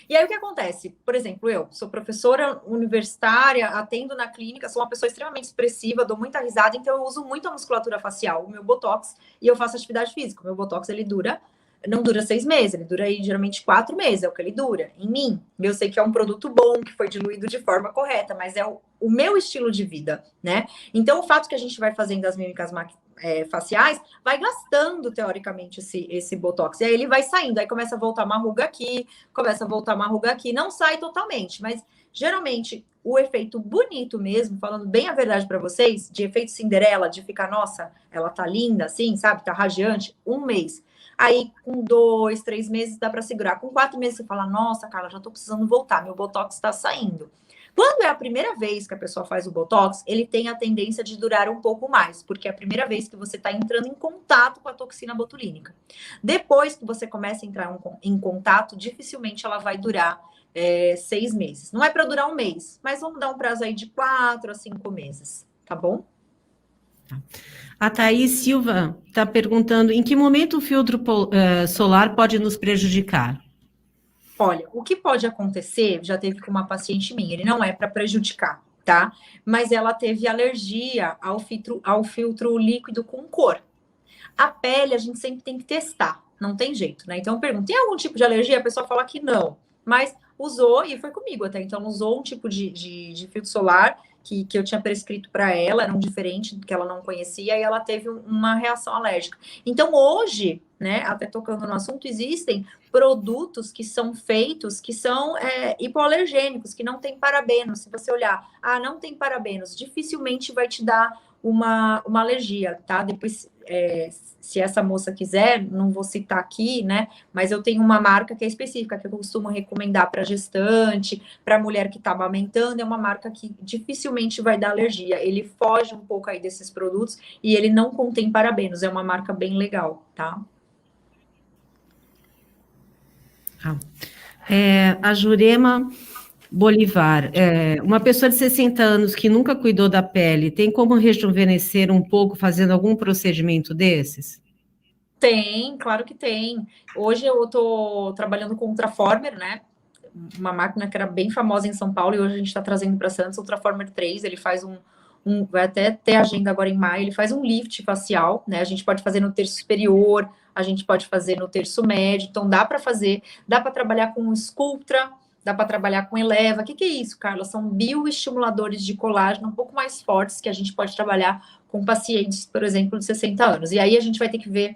E aí o que acontece? Por exemplo, eu sou professora universitária, atendo na clínica, sou uma pessoa extremamente expressiva, dou muita risada, então eu uso muito a musculatura facial, o meu botox, e eu faço atividade física. O meu botox, ele não dura 6 meses, ele dura aí geralmente 4 meses, é o que ele dura em mim. Eu sei que é um produto bom, que foi diluído de forma correta, mas é o meu estilo de vida, né? Então o fato que a gente vai fazendo as mímicas faciais, vai gastando, teoricamente, esse botox. E aí ele vai saindo, aí começa a voltar uma ruga aqui, não sai totalmente, mas geralmente o efeito bonito mesmo, falando bem a verdade para vocês, de efeito Cinderela, de ficar, nossa, ela tá linda assim, sabe, tá radiante, 1 mês. Aí, com 2, 3 meses dá para segurar. Com 4 meses você fala, nossa, Carla, já tô precisando voltar, meu botox está saindo. Quando é a primeira vez que a pessoa faz o Botox, ele tem a tendência de durar um pouco mais, porque é a primeira vez que você está entrando em contato com a toxina botulínica. Depois que você começa a entrar em contato, dificilmente ela vai durar 6 meses. Não é para durar 1 mês, mas vamos dar um prazo aí de 4 a 5 meses, tá bom? A Thaís Silva está perguntando em que momento o filtro solar pode nos prejudicar? Olha, o que pode acontecer, já teve com uma paciente minha, ele não é para prejudicar, tá? Mas ela teve alergia ao filtro líquido com cor. A pele a gente sempre tem que testar, não tem jeito, né? Então eu pergunto, tem algum tipo de alergia? A pessoa fala que não, mas usou, e foi comigo até, então usou um tipo de filtro solar que eu tinha prescrito para ela, era um diferente do que ela não conhecia, e ela teve uma reação alérgica. Então hoje, né, até tocando no assunto, existem produtos que são feitos, que são hipoalergênicos, que não tem parabenos. Se você olhar, não tem parabenos, dificilmente vai te dar uma alergia, tá? Depois, se essa moça quiser, não vou citar aqui, né? Mas eu tenho uma marca que é específica, que eu costumo recomendar para gestante, para mulher que está amamentando, é uma marca que dificilmente vai dar alergia. Ele foge um pouco aí desses produtos e ele não contém parabenos, é uma marca bem legal, tá? A Jurema Bolivar, uma pessoa de 60 anos que nunca cuidou da pele, tem como rejuvenescer um pouco fazendo algum procedimento desses? Tem, claro que tem. Hoje eu estou trabalhando com o Ultraformer, né? Uma máquina que era bem famosa em São Paulo e hoje a gente está trazendo para Santos, o Ultraformer 3, ele faz vai até ter agenda agora em maio, ele faz um lift facial, né? A gente pode fazer no terço superior, a gente pode fazer no terço médio, então dá para trabalhar com o Sculptra, dá para trabalhar com Eleva. O que é isso, Carla? São bioestimuladores de colágeno um pouco mais fortes que a gente pode trabalhar com pacientes, por exemplo, de 60 anos. E aí a gente vai ter que ver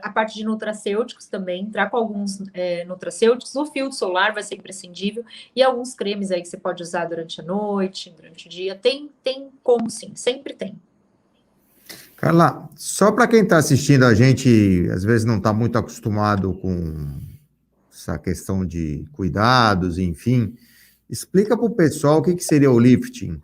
a parte de nutracêuticos também, entrar com alguns nutracêuticos. O filtro solar vai ser imprescindível e alguns cremes aí que você pode usar durante a noite, durante o dia. Tem como sim, sempre tem. Carla, só para quem está assistindo a gente, às vezes não está muito acostumado com essa questão de cuidados, enfim, explica para o pessoal o que seria o lifting.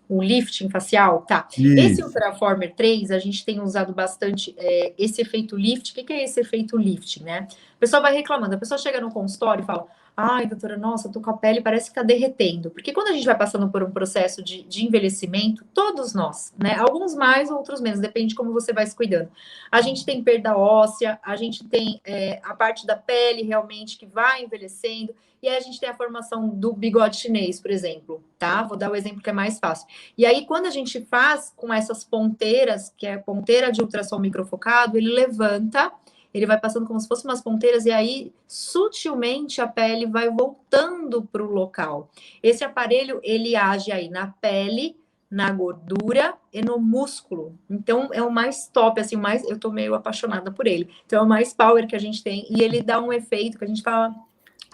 O lifting facial, tá. Esse Isso. Ultraformer 3, a gente tem usado bastante esse efeito lift. O que é esse efeito lift, né? O pessoal vai reclamando, a pessoa chega no consultório e fala: ai, doutora, nossa, tô com a pele, parece que tá derretendo. Porque quando a gente vai passando por um processo de envelhecimento, todos nós, né? Alguns mais, outros menos, depende de como você vai se cuidando. A gente tem perda óssea, a gente tem a parte da pele realmente que vai envelhecendo, e aí a gente tem a formação do bigode chinês, por exemplo, tá? Vou dar o exemplo que é mais fácil. E aí, quando a gente faz com essas ponteiras, que é ponteira de ultrassom microfocado, ele levanta, ele vai passando como se fossem umas ponteiras, e aí, sutilmente, a pele vai voltando para o local. Esse aparelho, ele age aí na pele, na gordura e no músculo. Então, é o mais top, assim, eu tô meio apaixonada por ele. Então, é o mais power que a gente tem, e ele dá um efeito que a gente fala...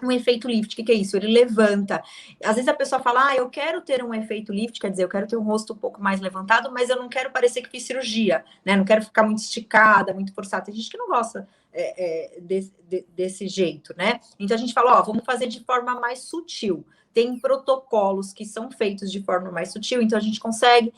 Um efeito lift, o que é isso? Ele levanta. Às vezes a pessoa fala, eu quero ter um efeito lift, quer dizer, eu quero ter um rosto um pouco mais levantado, mas eu não quero parecer que fiz cirurgia, né? Não quero ficar muito esticada, muito forçada. Tem gente que não gosta desse jeito, né? Então a gente fala, vamos fazer de forma mais sutil. Tem protocolos que são feitos de forma mais sutil, então a gente consegue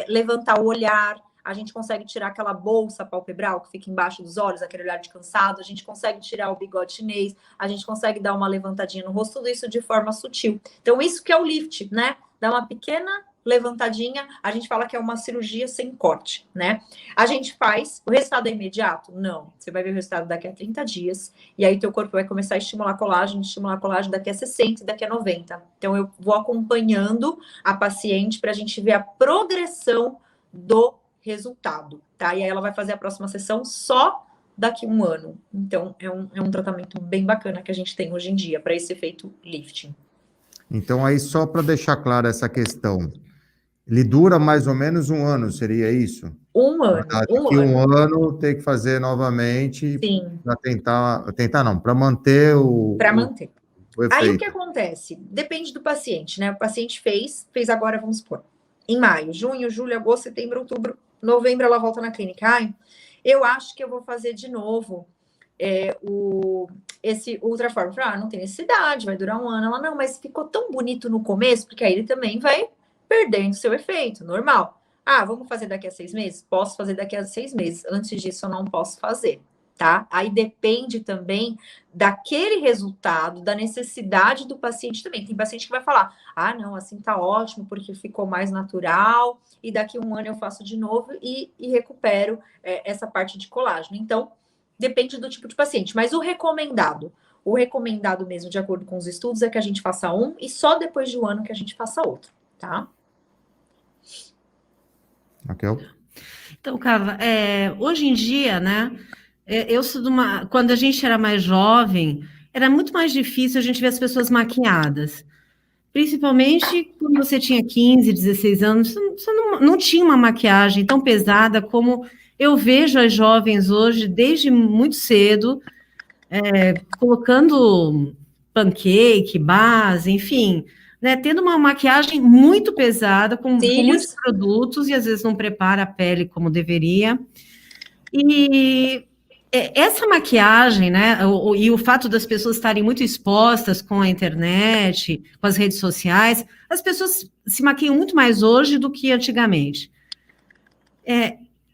levantar o olhar, a gente consegue tirar aquela bolsa palpebral que fica embaixo dos olhos, aquele olhar de cansado, a gente consegue tirar o bigode chinês, a gente consegue dar uma levantadinha no rosto, tudo isso de forma sutil. Então, isso que é o lift, né? Dá uma pequena levantadinha, a gente fala que é uma cirurgia sem corte, né? A gente faz, o resultado é imediato? Não. Você vai ver o resultado daqui a 30 dias, e aí teu corpo vai começar a estimular colágeno daqui a 60 e daqui a 90. Então, eu vou acompanhando a paciente para a gente ver a progressão do resultado, tá? E aí ela vai fazer a próxima sessão só daqui a um ano. Então, é um tratamento bem bacana que a gente tem hoje em dia para esse efeito lifting. Então, aí, só para deixar clara essa questão, ele dura mais ou menos um ano, seria isso? Um ano. Daqui a um ano tem que fazer novamente para tentar não, para manter o efeito. Aí o que acontece? Depende do paciente, né? O paciente fez agora, vamos supor, em maio, junho, julho, agosto, setembro, outubro, novembro ela volta na clínica. Eu acho que eu vou fazer de novo esse Ultraform. Não tem necessidade, vai durar um ano. Ela, não, mas ficou tão bonito no começo, porque aí ele também vai perdendo seu efeito, normal. Vamos fazer daqui a 6 meses? Posso fazer daqui a 6 meses. Antes disso, eu não posso fazer, tá? Aí depende também daquele resultado, da necessidade do paciente também. Tem paciente que vai falar, não, assim tá ótimo, porque ficou mais natural, e daqui a um ano eu faço de novo e recupero essa parte de colágeno. Então, depende do tipo de paciente. Mas o recomendado mesmo, de acordo com os estudos, é que a gente faça um, e só depois de um ano que a gente faça outro, tá? Raquel? Então, Carla, hoje em dia, né, eu sou quando a gente era mais jovem, era muito mais difícil a gente ver as pessoas maquiadas. Principalmente quando você tinha 15, 16 anos, você não tinha uma maquiagem tão pesada como eu vejo as jovens hoje, desde muito cedo, colocando pancake, base, enfim, né, tendo uma maquiagem muito pesada, com muitos produtos, e às vezes não prepara a pele como deveria. E essa maquiagem, né, e o fato das pessoas estarem muito expostas com a internet, com as redes sociais, as pessoas se maquiam muito mais hoje do que antigamente.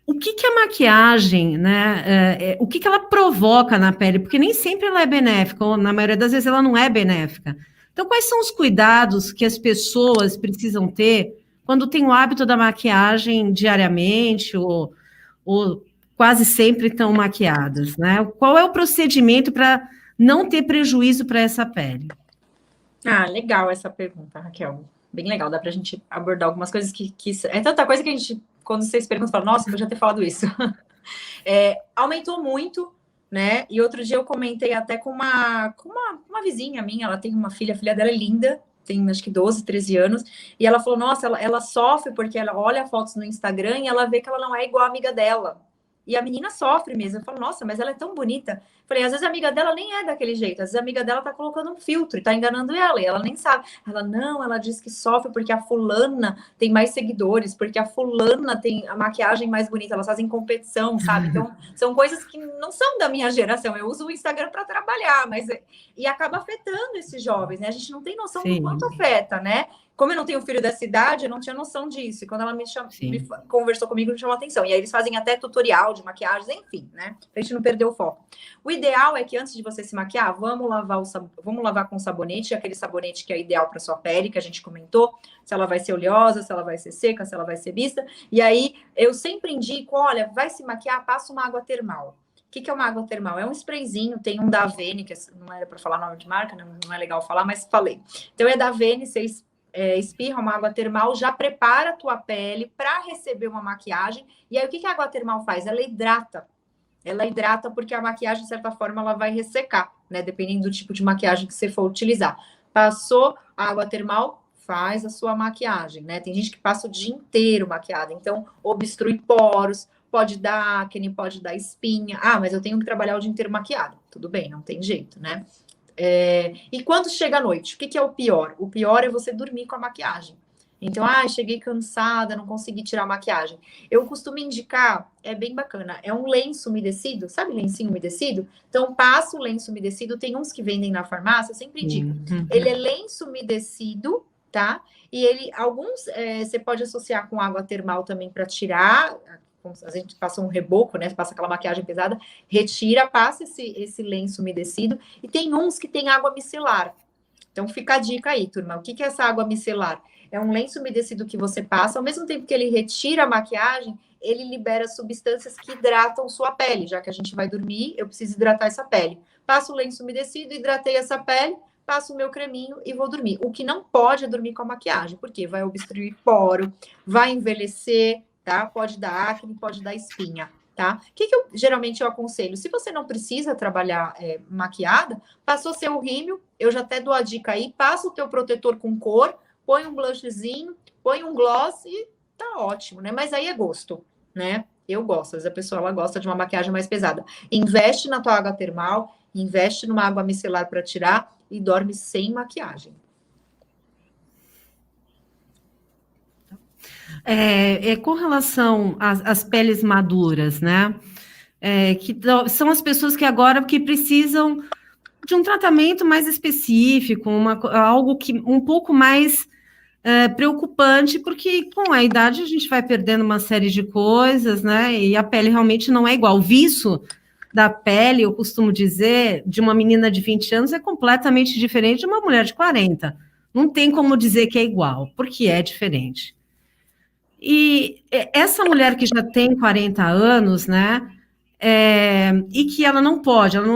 O que a maquiagem, né, o que ela provoca na pele? Porque nem sempre ela é benéfica, ou na maioria das vezes ela não é benéfica. Então, quais são os cuidados que as pessoas precisam ter quando tem o hábito da maquiagem diariamente, ou quase sempre estão maquiadas, né? Qual é o procedimento para não ter prejuízo para essa pele? Legal essa pergunta, Raquel. Bem legal, dá para a gente abordar algumas coisas que é tanta coisa que a gente, quando vocês perguntam, fala, nossa, eu já ter falado isso. Aumentou muito, né? E outro dia eu comentei até com uma vizinha minha, ela tem uma filha, a filha dela é linda, tem acho que 12, 13 anos, e ela falou, nossa, ela sofre porque ela olha fotos no Instagram e ela vê que ela não é igual a amiga dela. E a menina sofre mesmo. Eu falo, nossa, mas ela é tão bonita. Falei, às vezes a amiga dela nem é daquele jeito, às vezes a amiga dela tá colocando um filtro e tá enganando ela, e ela nem sabe. Ela, não, ela diz que sofre porque a fulana tem mais seguidores, porque a fulana tem a maquiagem mais bonita, elas fazem competição, sabe? Então, são coisas que não são da minha geração. Eu uso o Instagram para trabalhar, mas... E acaba afetando esses jovens, né? A gente não tem noção do quanto afeta, né? Como eu não tenho filho dessa idade, eu não tinha noção disso. E quando ela me conversou comigo, me chamou a atenção. E aí eles fazem até tutorial de maquiagens, enfim, né? Pra gente não perder o foco. O ideal é que antes de você se maquiar, vamos lavar com sabonete, aquele sabonete que é ideal para sua pele, que a gente comentou, se ela vai ser oleosa, se ela vai ser seca, se ela vai ser mista. E aí eu sempre indico, olha, vai se maquiar, passa uma água termal. O que é uma água termal? É um sprayzinho, tem um da Avene, que não era para falar nome de marca, não é legal falar, mas falei. Então é da Avene, vocês espirra uma água termal, já prepara a tua pele para receber uma maquiagem. E aí, o que a água termal faz? Ela hidrata. Ela hidrata porque a maquiagem, de certa forma, ela vai ressecar, né? Dependendo do tipo de maquiagem que você for utilizar. Passou a água termal, faz a sua maquiagem, né? Tem gente que passa o dia inteiro maquiada, então obstrui poros, pode dar acne, pode dar espinha. Ah, mas eu tenho que trabalhar o dia inteiro maquiado. Tudo bem, não tem jeito, né? E quando chega a noite, o que é o pior? O pior é você dormir com a maquiagem. Então, cheguei cansada, não consegui tirar a maquiagem. Eu costumo indicar, é bem bacana, é um lenço umedecido, sabe lencinho umedecido? Então, passa o lenço umedecido, tem uns que vendem na farmácia, eu sempre digo. Ele é lenço umedecido, tá? E alguns você pode associar com água termal também para tirar. A gente passa um reboco, né? Passa aquela maquiagem pesada, retira, passa esse lenço umedecido. E tem uns que tem água micelar. Então, fica a dica aí, turma. O que é essa água micelar? É um lenço umedecido que você passa, ao mesmo tempo que ele retira a maquiagem, ele libera substâncias que hidratam sua pele. Já que a gente vai dormir, eu preciso hidratar essa pele. Passo o lenço umedecido, hidratei essa pele, passo o meu creminho e vou dormir. O que não pode é dormir com a maquiagem, porque vai obstruir poro, vai envelhecer, tá? Pode dar acne, pode dar espinha, tá? O que geralmente eu aconselho? Se você não precisa trabalhar maquiada, passou seu rímel, eu já até dou a dica aí, passa o teu protetor com cor, põe um blushzinho, põe um gloss e tá ótimo, né? Mas aí é gosto, né? Eu gosto, às vezes a pessoa ela gosta de uma maquiagem mais pesada. Investe na tua água termal, investe numa água micelar para tirar e dorme sem maquiagem. Com relação às peles maduras, né? Que são as pessoas que agora que precisam de um tratamento mais específico, algo que um pouco mais preocupante, porque com a idade a gente vai perdendo uma série de coisas, né? E a pele realmente não é igual. O viço da pele, eu costumo dizer, de uma menina de 20 anos é completamente diferente de uma mulher de 40. Não tem como dizer que é igual, porque é diferente. E essa mulher que já tem 40 anos, né? E que ela não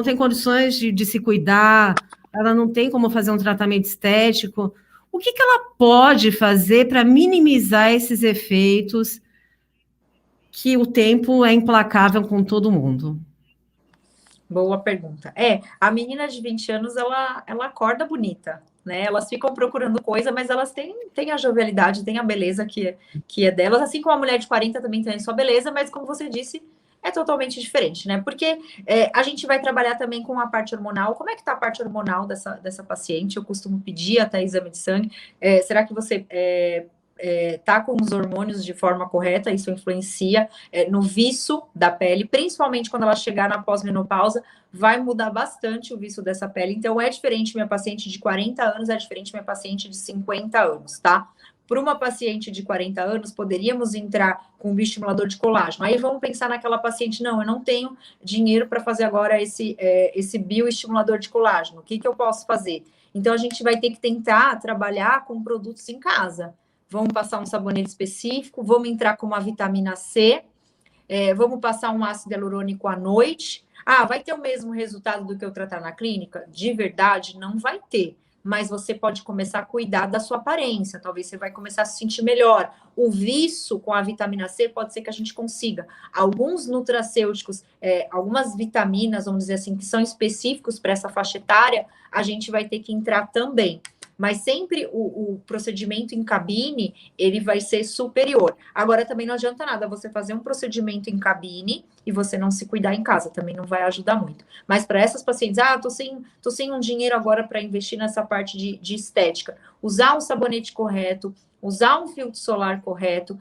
tem condições de se cuidar, ela não tem como fazer um tratamento estético. O que ela pode fazer para minimizar esses efeitos que o tempo é implacável com todo mundo? Boa pergunta. A menina de 20 anos, ela acorda bonita, né? Elas ficam procurando coisa, mas elas têm a jovialidade, têm a beleza que é delas, assim como a mulher de 40 também tem a sua beleza, mas como você disse, é totalmente diferente, né? Porque a gente vai trabalhar também com a parte hormonal. Como é que tá a parte hormonal dessa paciente? Eu costumo pedir até exame de sangue. Será que você tá com os hormônios de forma correta? Isso influencia no viço da pele, principalmente quando ela chegar na pós-menopausa, vai mudar bastante o viço dessa pele. Então, é diferente minha paciente de 40 anos, é diferente minha paciente de 50 anos, tá? Para uma paciente de 40 anos, poderíamos entrar com um bioestimulador de colágeno. Aí vamos pensar naquela paciente, não, eu não tenho dinheiro para fazer agora esse bioestimulador de colágeno. O que eu posso fazer? Então, a gente vai ter que tentar trabalhar com produtos em casa. Vamos passar um sabonete específico, vamos entrar com uma vitamina C, vamos passar um ácido hialurônico à noite. Vai ter o mesmo resultado do que eu tratar na clínica? De verdade, não vai ter. Mas você pode começar a cuidar da sua aparência, talvez você vai começar a se sentir melhor. O viço com a vitamina C pode ser que a gente consiga. Alguns nutracêuticos, algumas vitaminas, vamos dizer assim, que são específicos para essa faixa etária, a gente vai ter que entrar também. mas sempre o procedimento em cabine, ele vai ser superior. Agora, também não adianta nada você fazer um procedimento em cabine e você não se cuidar em casa, também não vai ajudar muito. Mas para essas pacientes, tô sem um dinheiro agora para investir nessa parte de estética, usar um sabonete correto, usar um filtro solar correto,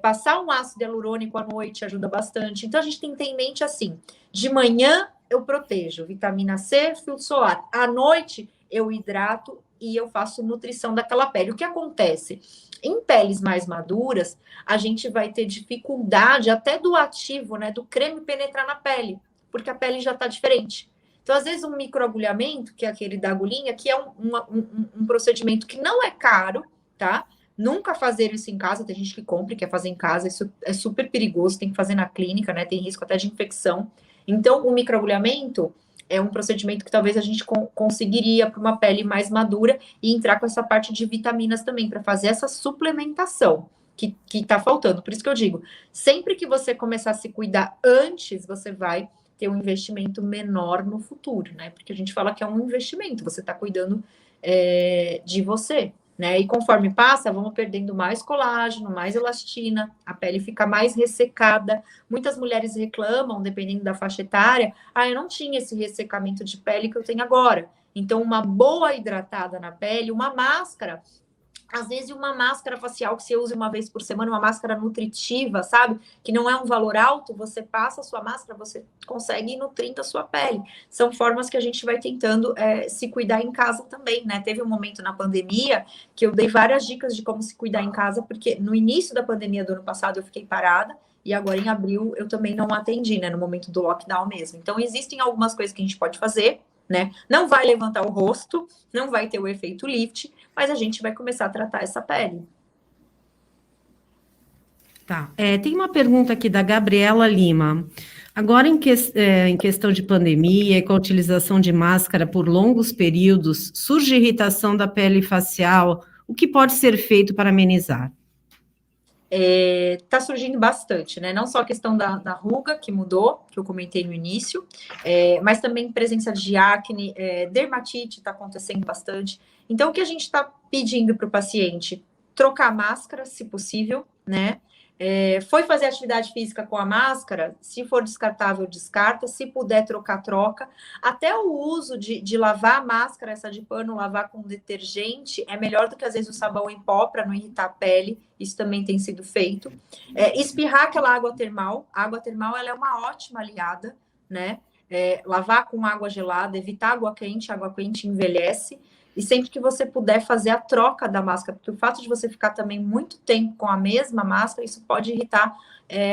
passar um ácido hialurônico à noite ajuda bastante. Então, a gente tem que ter em mente assim, de manhã eu protejo, vitamina C, filtro solar. À noite, eu hidrato e eu faço nutrição daquela pele. O que acontece? Em peles mais maduras, a gente vai ter dificuldade até do ativo, né, do creme penetrar na pele, porque a pele já está diferente. Então, às vezes, um microagulhamento, que é aquele da agulhinha, que é um procedimento que não é caro, tá? Nunca fazer isso em casa, tem gente que compra e quer fazer em casa, isso é super perigoso, tem que fazer na clínica, né? Tem risco até de infecção. Então, o microagulhamento é um procedimento que talvez a gente conseguiria para uma pele mais madura e entrar com essa parte de vitaminas também, para fazer essa suplementação que está faltando. Por isso que eu digo, sempre que você começar a se cuidar antes, você vai ter um investimento menor no futuro, né? Porque a gente fala que é um investimento, você está cuidando de você. Né? E conforme passa, vamos perdendo mais colágeno, mais elastina, a pele fica mais ressecada. Muitas mulheres reclamam, dependendo da faixa etária, eu não tinha esse ressecamento de pele que eu tenho agora. Então, uma boa hidratada na pele, uma máscara, às vezes uma máscara facial que você usa uma vez por semana, uma máscara nutritiva, sabe? Que não é um valor alto, você passa a sua máscara, você consegue ir nutrindo a sua pele. São formas que a gente vai tentando se cuidar em casa também, né? Teve um momento na pandemia que eu dei várias dicas de como se cuidar em casa, porque no início da pandemia do ano passado eu fiquei parada, e agora em abril eu também não atendi, né? No momento do lockdown mesmo. Então, existem algumas coisas que a gente pode fazer, né? Não vai levantar o rosto, não vai ter o efeito lift, mas a gente vai começar a tratar essa pele. Tá. Tem uma pergunta aqui da Gabriela Lima. Agora, em questão de pandemia e com a utilização de máscara por longos períodos, surge irritação da pele facial. O que pode ser feito para amenizar? Tá surgindo bastante, né? Não só a questão da ruga, que mudou, que eu comentei no início, mas também presença de acne, dermatite está acontecendo bastante. Então, o que a gente está pedindo para o paciente? Trocar a máscara, se possível, né? Foi fazer atividade física com a máscara, se for descartável, descarta, se puder trocar, troca. Até o uso de lavar a máscara, essa de pano, lavar com detergente, é melhor do que às vezes o sabão em pó para não irritar a pele, isso também tem sido feito. Espirrar aquela água termal, a água termal ela é uma ótima aliada, né? Lavar com água gelada, evitar água quente envelhece. E sempre que você puder fazer a troca da máscara, porque o fato de você ficar também muito tempo com a mesma máscara, isso pode irritar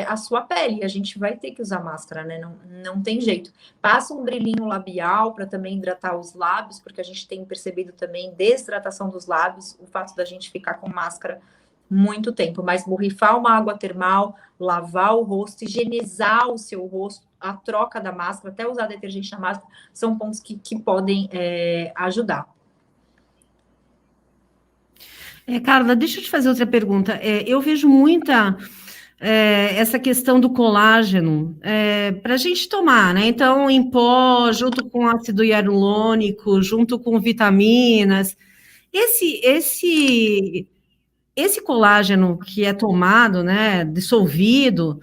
a sua pele. E a gente vai ter que usar máscara, né? Não tem jeito. Passa um brilhinho labial para também hidratar os lábios, porque a gente tem percebido também desidratação dos lábios, o fato da gente ficar com máscara muito tempo. Mas borrifar uma água termal, lavar o rosto, higienizar o seu rosto, a troca da máscara, até usar detergente na máscara, são pontos que podem ajudar. Carla, deixa eu te fazer outra pergunta. Eu vejo muita essa questão do colágeno para a gente tomar, né? Então, em pó, junto com ácido hialurônico, junto com vitaminas. Esse colágeno que é tomado, né, dissolvido,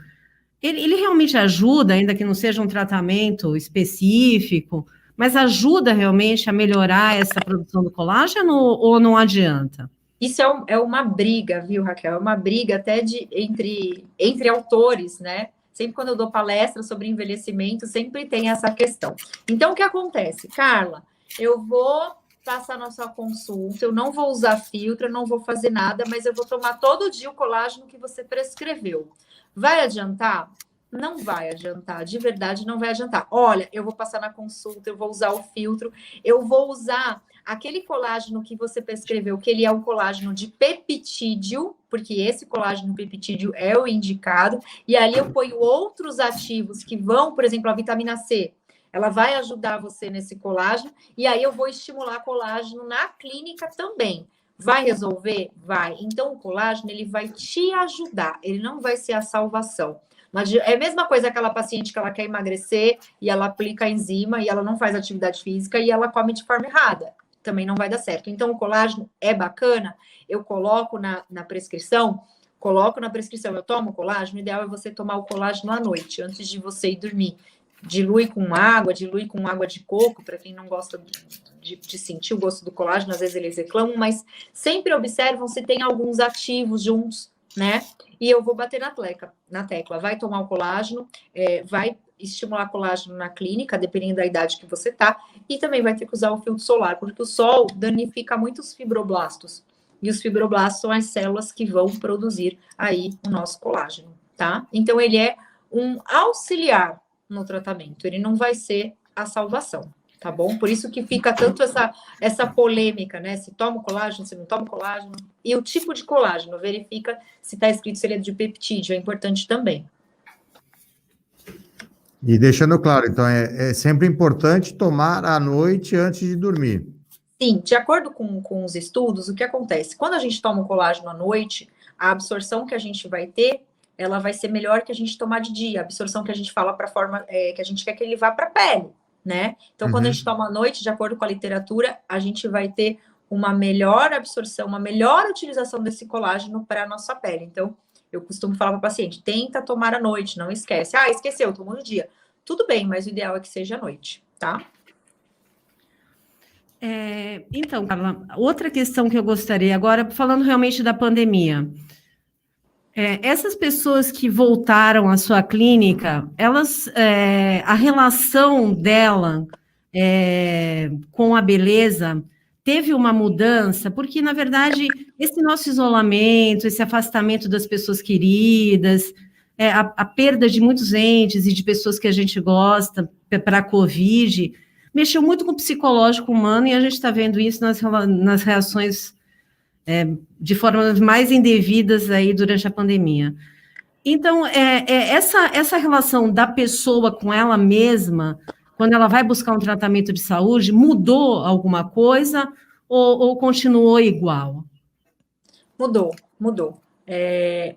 ele realmente ajuda, ainda que não seja um tratamento específico, mas ajuda realmente a melhorar essa produção do colágeno ou não adianta? Isso é uma briga, viu, Raquel? É uma briga até entre autores, né? Sempre quando eu dou palestra sobre envelhecimento, sempre tem essa questão. Então, o que acontece? Carla, eu vou passar na sua consulta, eu não vou usar filtro, eu não vou fazer nada, mas eu vou tomar todo dia o colágeno que você prescreveu. Vai adiantar? Não vai adiantar, de verdade não vai adiantar. Olha, eu vou passar na consulta, eu vou usar o filtro, eu vou usar aquele colágeno que você prescreveu, que ele é o colágeno de peptídeo, porque esse colágeno peptídeo é o indicado, e ali eu ponho outros ativos que vão, por exemplo, a vitamina C, ela vai ajudar você nesse colágeno, e aí eu vou estimular colágeno na clínica também. Vai resolver? Vai. Então, o colágeno, ele vai te ajudar, ele não vai ser a salvação. Mas é a mesma coisa aquela paciente que ela quer emagrecer e ela aplica a enzima e ela não faz atividade física e ela come de forma errada. também não vai dar certo. Então, o colágeno é bacana, eu coloco na prescrição, eu tomo colágeno, o ideal é você tomar o colágeno à noite, antes de você ir dormir. Dilui com água de coco, para quem não gosta de sentir o gosto do colágeno, às vezes eles reclamam, mas sempre observam se tem alguns ativos juntos, né? E eu vou bater na tecla. Vai tomar o colágeno, vai estimular colágeno na clínica, dependendo da idade que você tá, e também vai ter que usar o filtro solar, porque o sol danifica muito os fibroblastos. E os fibroblastos são as células que vão produzir aí o nosso colágeno, tá? Então, ele é um auxiliar no tratamento, ele não vai ser a salvação, tá bom? Por isso que fica tanto essa polêmica, né? Se toma o colágeno, se não toma o colágeno. E o tipo de colágeno, verifica se está escrito se ele é de peptídeo, é importante também. E deixando claro, então, é sempre importante tomar à noite antes de dormir. Sim, de acordo com os estudos, o que acontece? Quando a gente toma o colágeno à noite, a absorção que a gente vai ter, ela vai ser melhor que a gente tomar de dia. A absorção que a gente fala para a forma que a gente quer que ele vá para a pele, né? Então, quando a gente toma à noite, de acordo com a literatura, a gente vai ter uma melhor absorção, uma melhor utilização desse colágeno para a nossa pele. Então, eu costumo falar para o paciente, tenta tomar à noite, não esquece. Ah, esqueceu, tomou no dia. Tudo bem, mas o ideal é que seja à noite, tá? Então, Carla, outra questão que eu gostaria agora, falando realmente da pandemia. Essas pessoas que voltaram à sua clínica, a relação dela com a beleza teve uma mudança, porque, na verdade, esse nosso isolamento, esse afastamento das pessoas queridas, a perda de muitos entes e de pessoas que a gente gosta para a Covid, mexeu muito com o psicológico humano e a gente está vendo isso nas reações de formas mais indevidas aí durante a pandemia. Então, essa relação da pessoa com ela mesma, quando ela vai buscar um tratamento de saúde, mudou alguma coisa ou continuou igual? Mudou.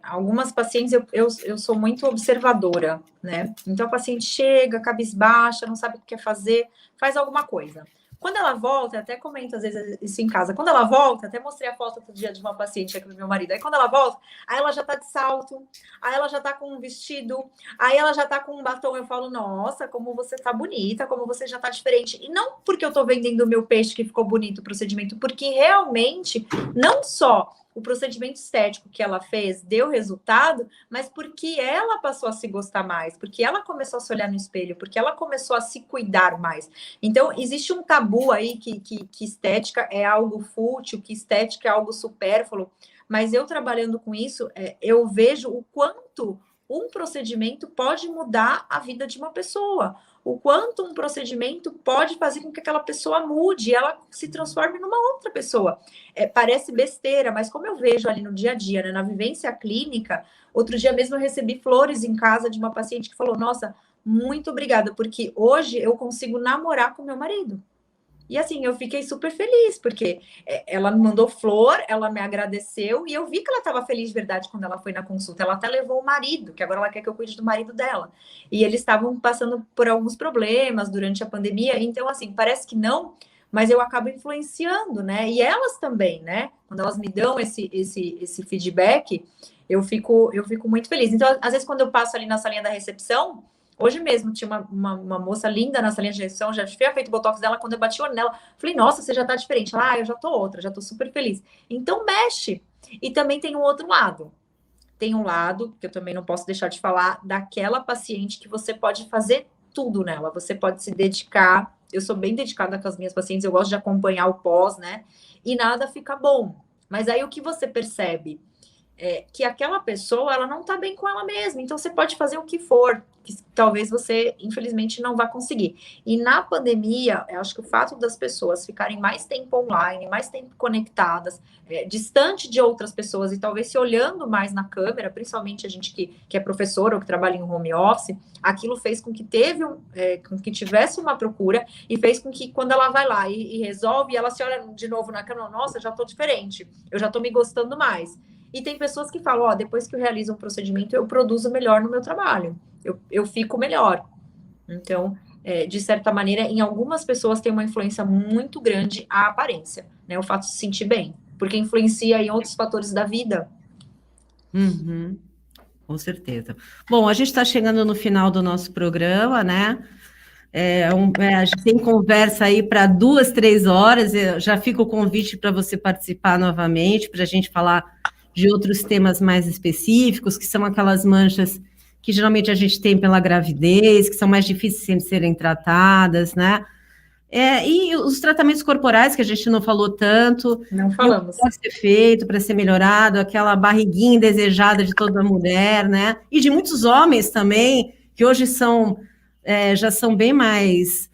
Algumas pacientes, eu sou muito observadora, né? Então, a paciente chega, cabisbaixa, não sabe o que quer fazer, faz alguma coisa. Quando ela volta, eu até comento às vezes isso em casa, quando ela volta, até mostrei a foto outro dia de uma paciente aqui do meu marido, aí quando ela volta, aí ela já tá de salto, aí ela já tá com um vestido, aí ela já tá com um batom, eu falo, nossa, como você tá bonita, como você já tá diferente. E não porque eu tô vendendo o meu peixe que ficou bonito o procedimento, porque realmente, não só o procedimento estético que ela fez deu resultado, mas porque ela passou a se gostar mais, porque ela começou a se olhar no espelho, porque ela começou a se cuidar mais. Então, existe um tabu aí que estética é algo fútil, que estética é algo supérfluo, mas eu trabalhando com isso, eu vejo o quanto um procedimento pode mudar a vida de uma pessoa, o quanto um procedimento pode fazer com que aquela pessoa mude e ela se transforme numa outra pessoa. Parece besteira, mas como eu vejo ali no dia a dia, né, na vivência clínica, outro dia mesmo eu recebi flores em casa de uma paciente que falou, nossa, muito obrigada, porque hoje eu consigo namorar com meu marido. E assim, eu fiquei super feliz, porque ela me mandou flor, ela me agradeceu, e eu vi que ela estava feliz de verdade quando ela foi na consulta. Ela até levou o marido, que agora ela quer que eu cuide do marido dela. E eles estavam passando por alguns problemas durante a pandemia, então assim, parece que não, mas eu acabo influenciando, né? E elas também, né? Quando elas me dão esse feedback, eu fico muito feliz. Então, às vezes, quando eu passo ali na salinha da recepção, hoje mesmo tinha uma moça linda na salinha de injeção, já tinha feito o botox dela, quando eu bati o olho nela, falei, nossa, você já tá diferente. Ela, eu já tô outra, já tô super feliz. Então, mexe. E também tem um outro lado. Tem um lado, que eu também não posso deixar de falar, daquela paciente que você pode fazer tudo nela. Você pode se dedicar. Eu sou bem dedicada com as minhas pacientes, eu gosto de acompanhar o pós, né? E nada fica bom. Mas aí o que você percebe? Que aquela pessoa, ela não tá bem com ela mesma. Então, você pode fazer o que for, que talvez você, infelizmente, não vá conseguir. E na pandemia, eu acho que o fato das pessoas ficarem mais tempo online, mais tempo conectadas, distante de outras pessoas e talvez se olhando mais na câmera, principalmente a gente que é professora ou que trabalha em home office, aquilo fez com que com que tivesse uma procura e fez com que quando ela vai lá e resolve, ela se olha de novo na câmera, nossa, já tô diferente, eu já tô me gostando mais. E tem pessoas que falam, depois que eu realizo um procedimento, eu produzo melhor no meu trabalho. Eu fico melhor. Então, de certa maneira, em algumas pessoas tem uma influência muito grande a aparência, né? O fato de se sentir bem, porque influencia em outros fatores da vida. Uhum, com certeza. Bom, a gente está chegando no final do nosso programa, né? A gente tem conversa aí para 2, 3 horas. Já fica o convite para você participar novamente, para a gente falar de outros temas mais específicos, que são aquelas manchas que geralmente a gente tem pela gravidez, que são mais difíceis de serem tratadas, né? E os tratamentos corporais, que a gente não falou tanto. Não falamos. O que pode ser feito para ser melhorado, aquela barriguinha indesejada de toda mulher, né? E de muitos homens também, que hoje já são bem mais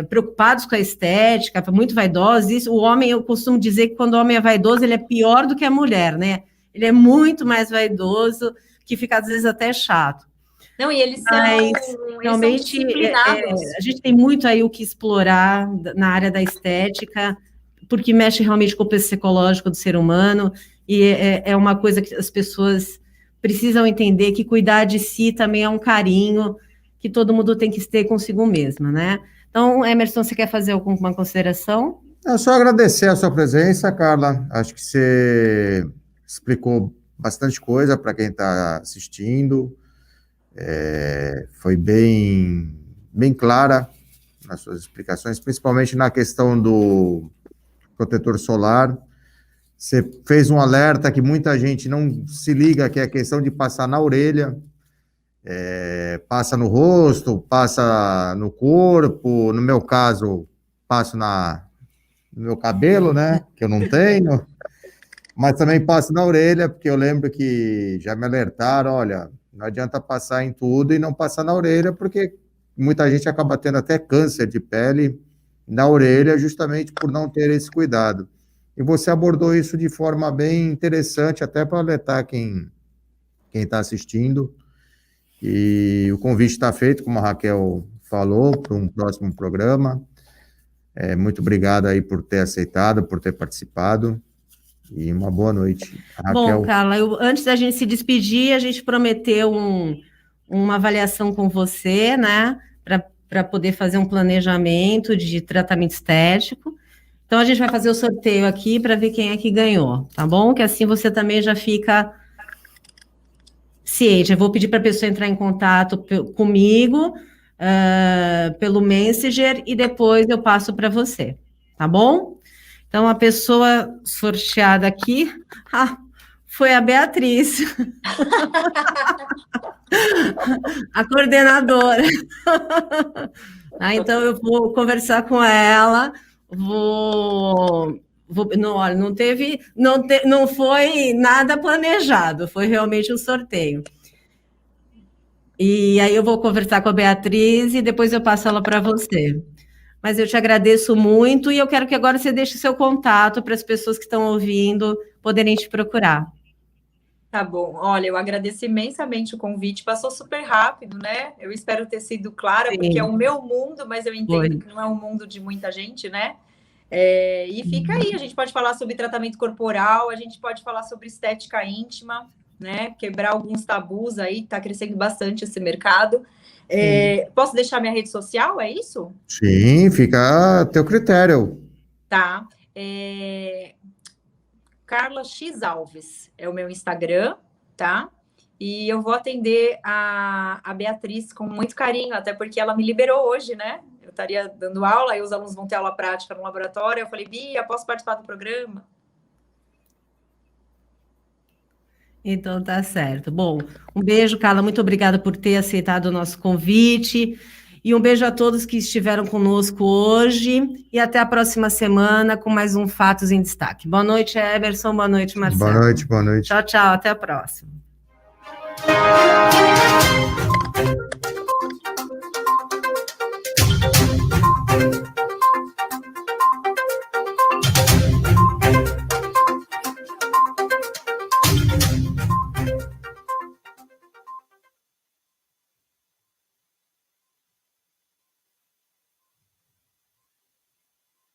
preocupados com a estética, muito vaidosos. O homem, eu costumo dizer que quando o homem é vaidoso, ele é pior do que a mulher, né? Ele é muito mais vaidoso, que fica às vezes até chato. Não, e eles realmente a gente tem muito aí o que explorar na área da estética, porque mexe realmente com o psicológico do ser humano, e é uma coisa que as pessoas precisam entender, que cuidar de si também é um carinho que todo mundo tem que ter consigo mesmo, né? Então, Emerson, você quer fazer alguma consideração? É só agradecer a sua presença, Carla. Acho que você explicou bastante coisa para quem está assistindo. Foi bem clara nas suas explicações, principalmente na questão do protetor solar. Você fez um alerta que muita gente não se liga, que é a questão de passar na orelha, passa no rosto, passa no corpo, no meu caso, passo no meu cabelo, né, que eu não tenho, mas também passo na orelha, porque eu lembro que já me alertaram, olha, não adianta passar em tudo e não passar na orelha, porque muita gente acaba tendo até câncer de pele na orelha, justamente por não ter esse cuidado. E você abordou isso de forma bem interessante, até para alertar quem está assistindo. E o convite está feito, como a Raquel falou, para um próximo programa. Muito obrigado aí por ter aceitado, por ter participado. E uma boa noite. Raquel. Bom, Carla, antes da gente se despedir, a gente prometeu uma avaliação com você, né, para poder fazer um planejamento de tratamento estético. Então, a gente vai fazer o sorteio aqui para ver quem é que ganhou, tá bom? Que assim você também já fica ciente. Eu vou pedir para a pessoa entrar em contato comigo pelo Messenger e depois eu passo para você, tá bom? Então, a pessoa sorteada aqui foi a Beatriz, a coordenadora. Então, eu vou conversar com ela, não foi nada planejado, foi realmente um sorteio. E aí eu vou conversar com a Beatriz e depois eu passo ela para você. Mas eu te agradeço muito e eu quero que agora você deixe seu contato para as pessoas que estão ouvindo poderem te procurar. Tá bom. Olha, eu agradeço imensamente o convite. Passou super rápido, né? Eu espero ter sido clara, sim, porque é o meu mundo, mas eu entendo que não é um mundo de muita gente, né? E fica aí, a gente pode falar sobre tratamento corporal, a gente pode falar sobre estética íntima, né? Quebrar alguns tabus aí, tá crescendo bastante esse mercado. Posso deixar minha rede social, é isso? Sim, fica a teu critério. Tá. Carla X Alves é o meu Instagram, tá? E eu vou atender a Beatriz com muito carinho, até porque ela me liberou hoje, né? Eu estaria dando aula, aí os alunos vão ter aula prática no laboratório. Eu falei, Bia, posso participar do programa? Então, tá certo. Bom, um beijo, Carla. Muito obrigada por ter aceitado o nosso convite. E um beijo a todos que estiveram conosco hoje. E até a próxima semana com mais um Fatos em Destaque. Boa noite, Emerson. Boa noite, Marcelo. Boa noite, boa noite. Tchau, tchau. Até a próxima.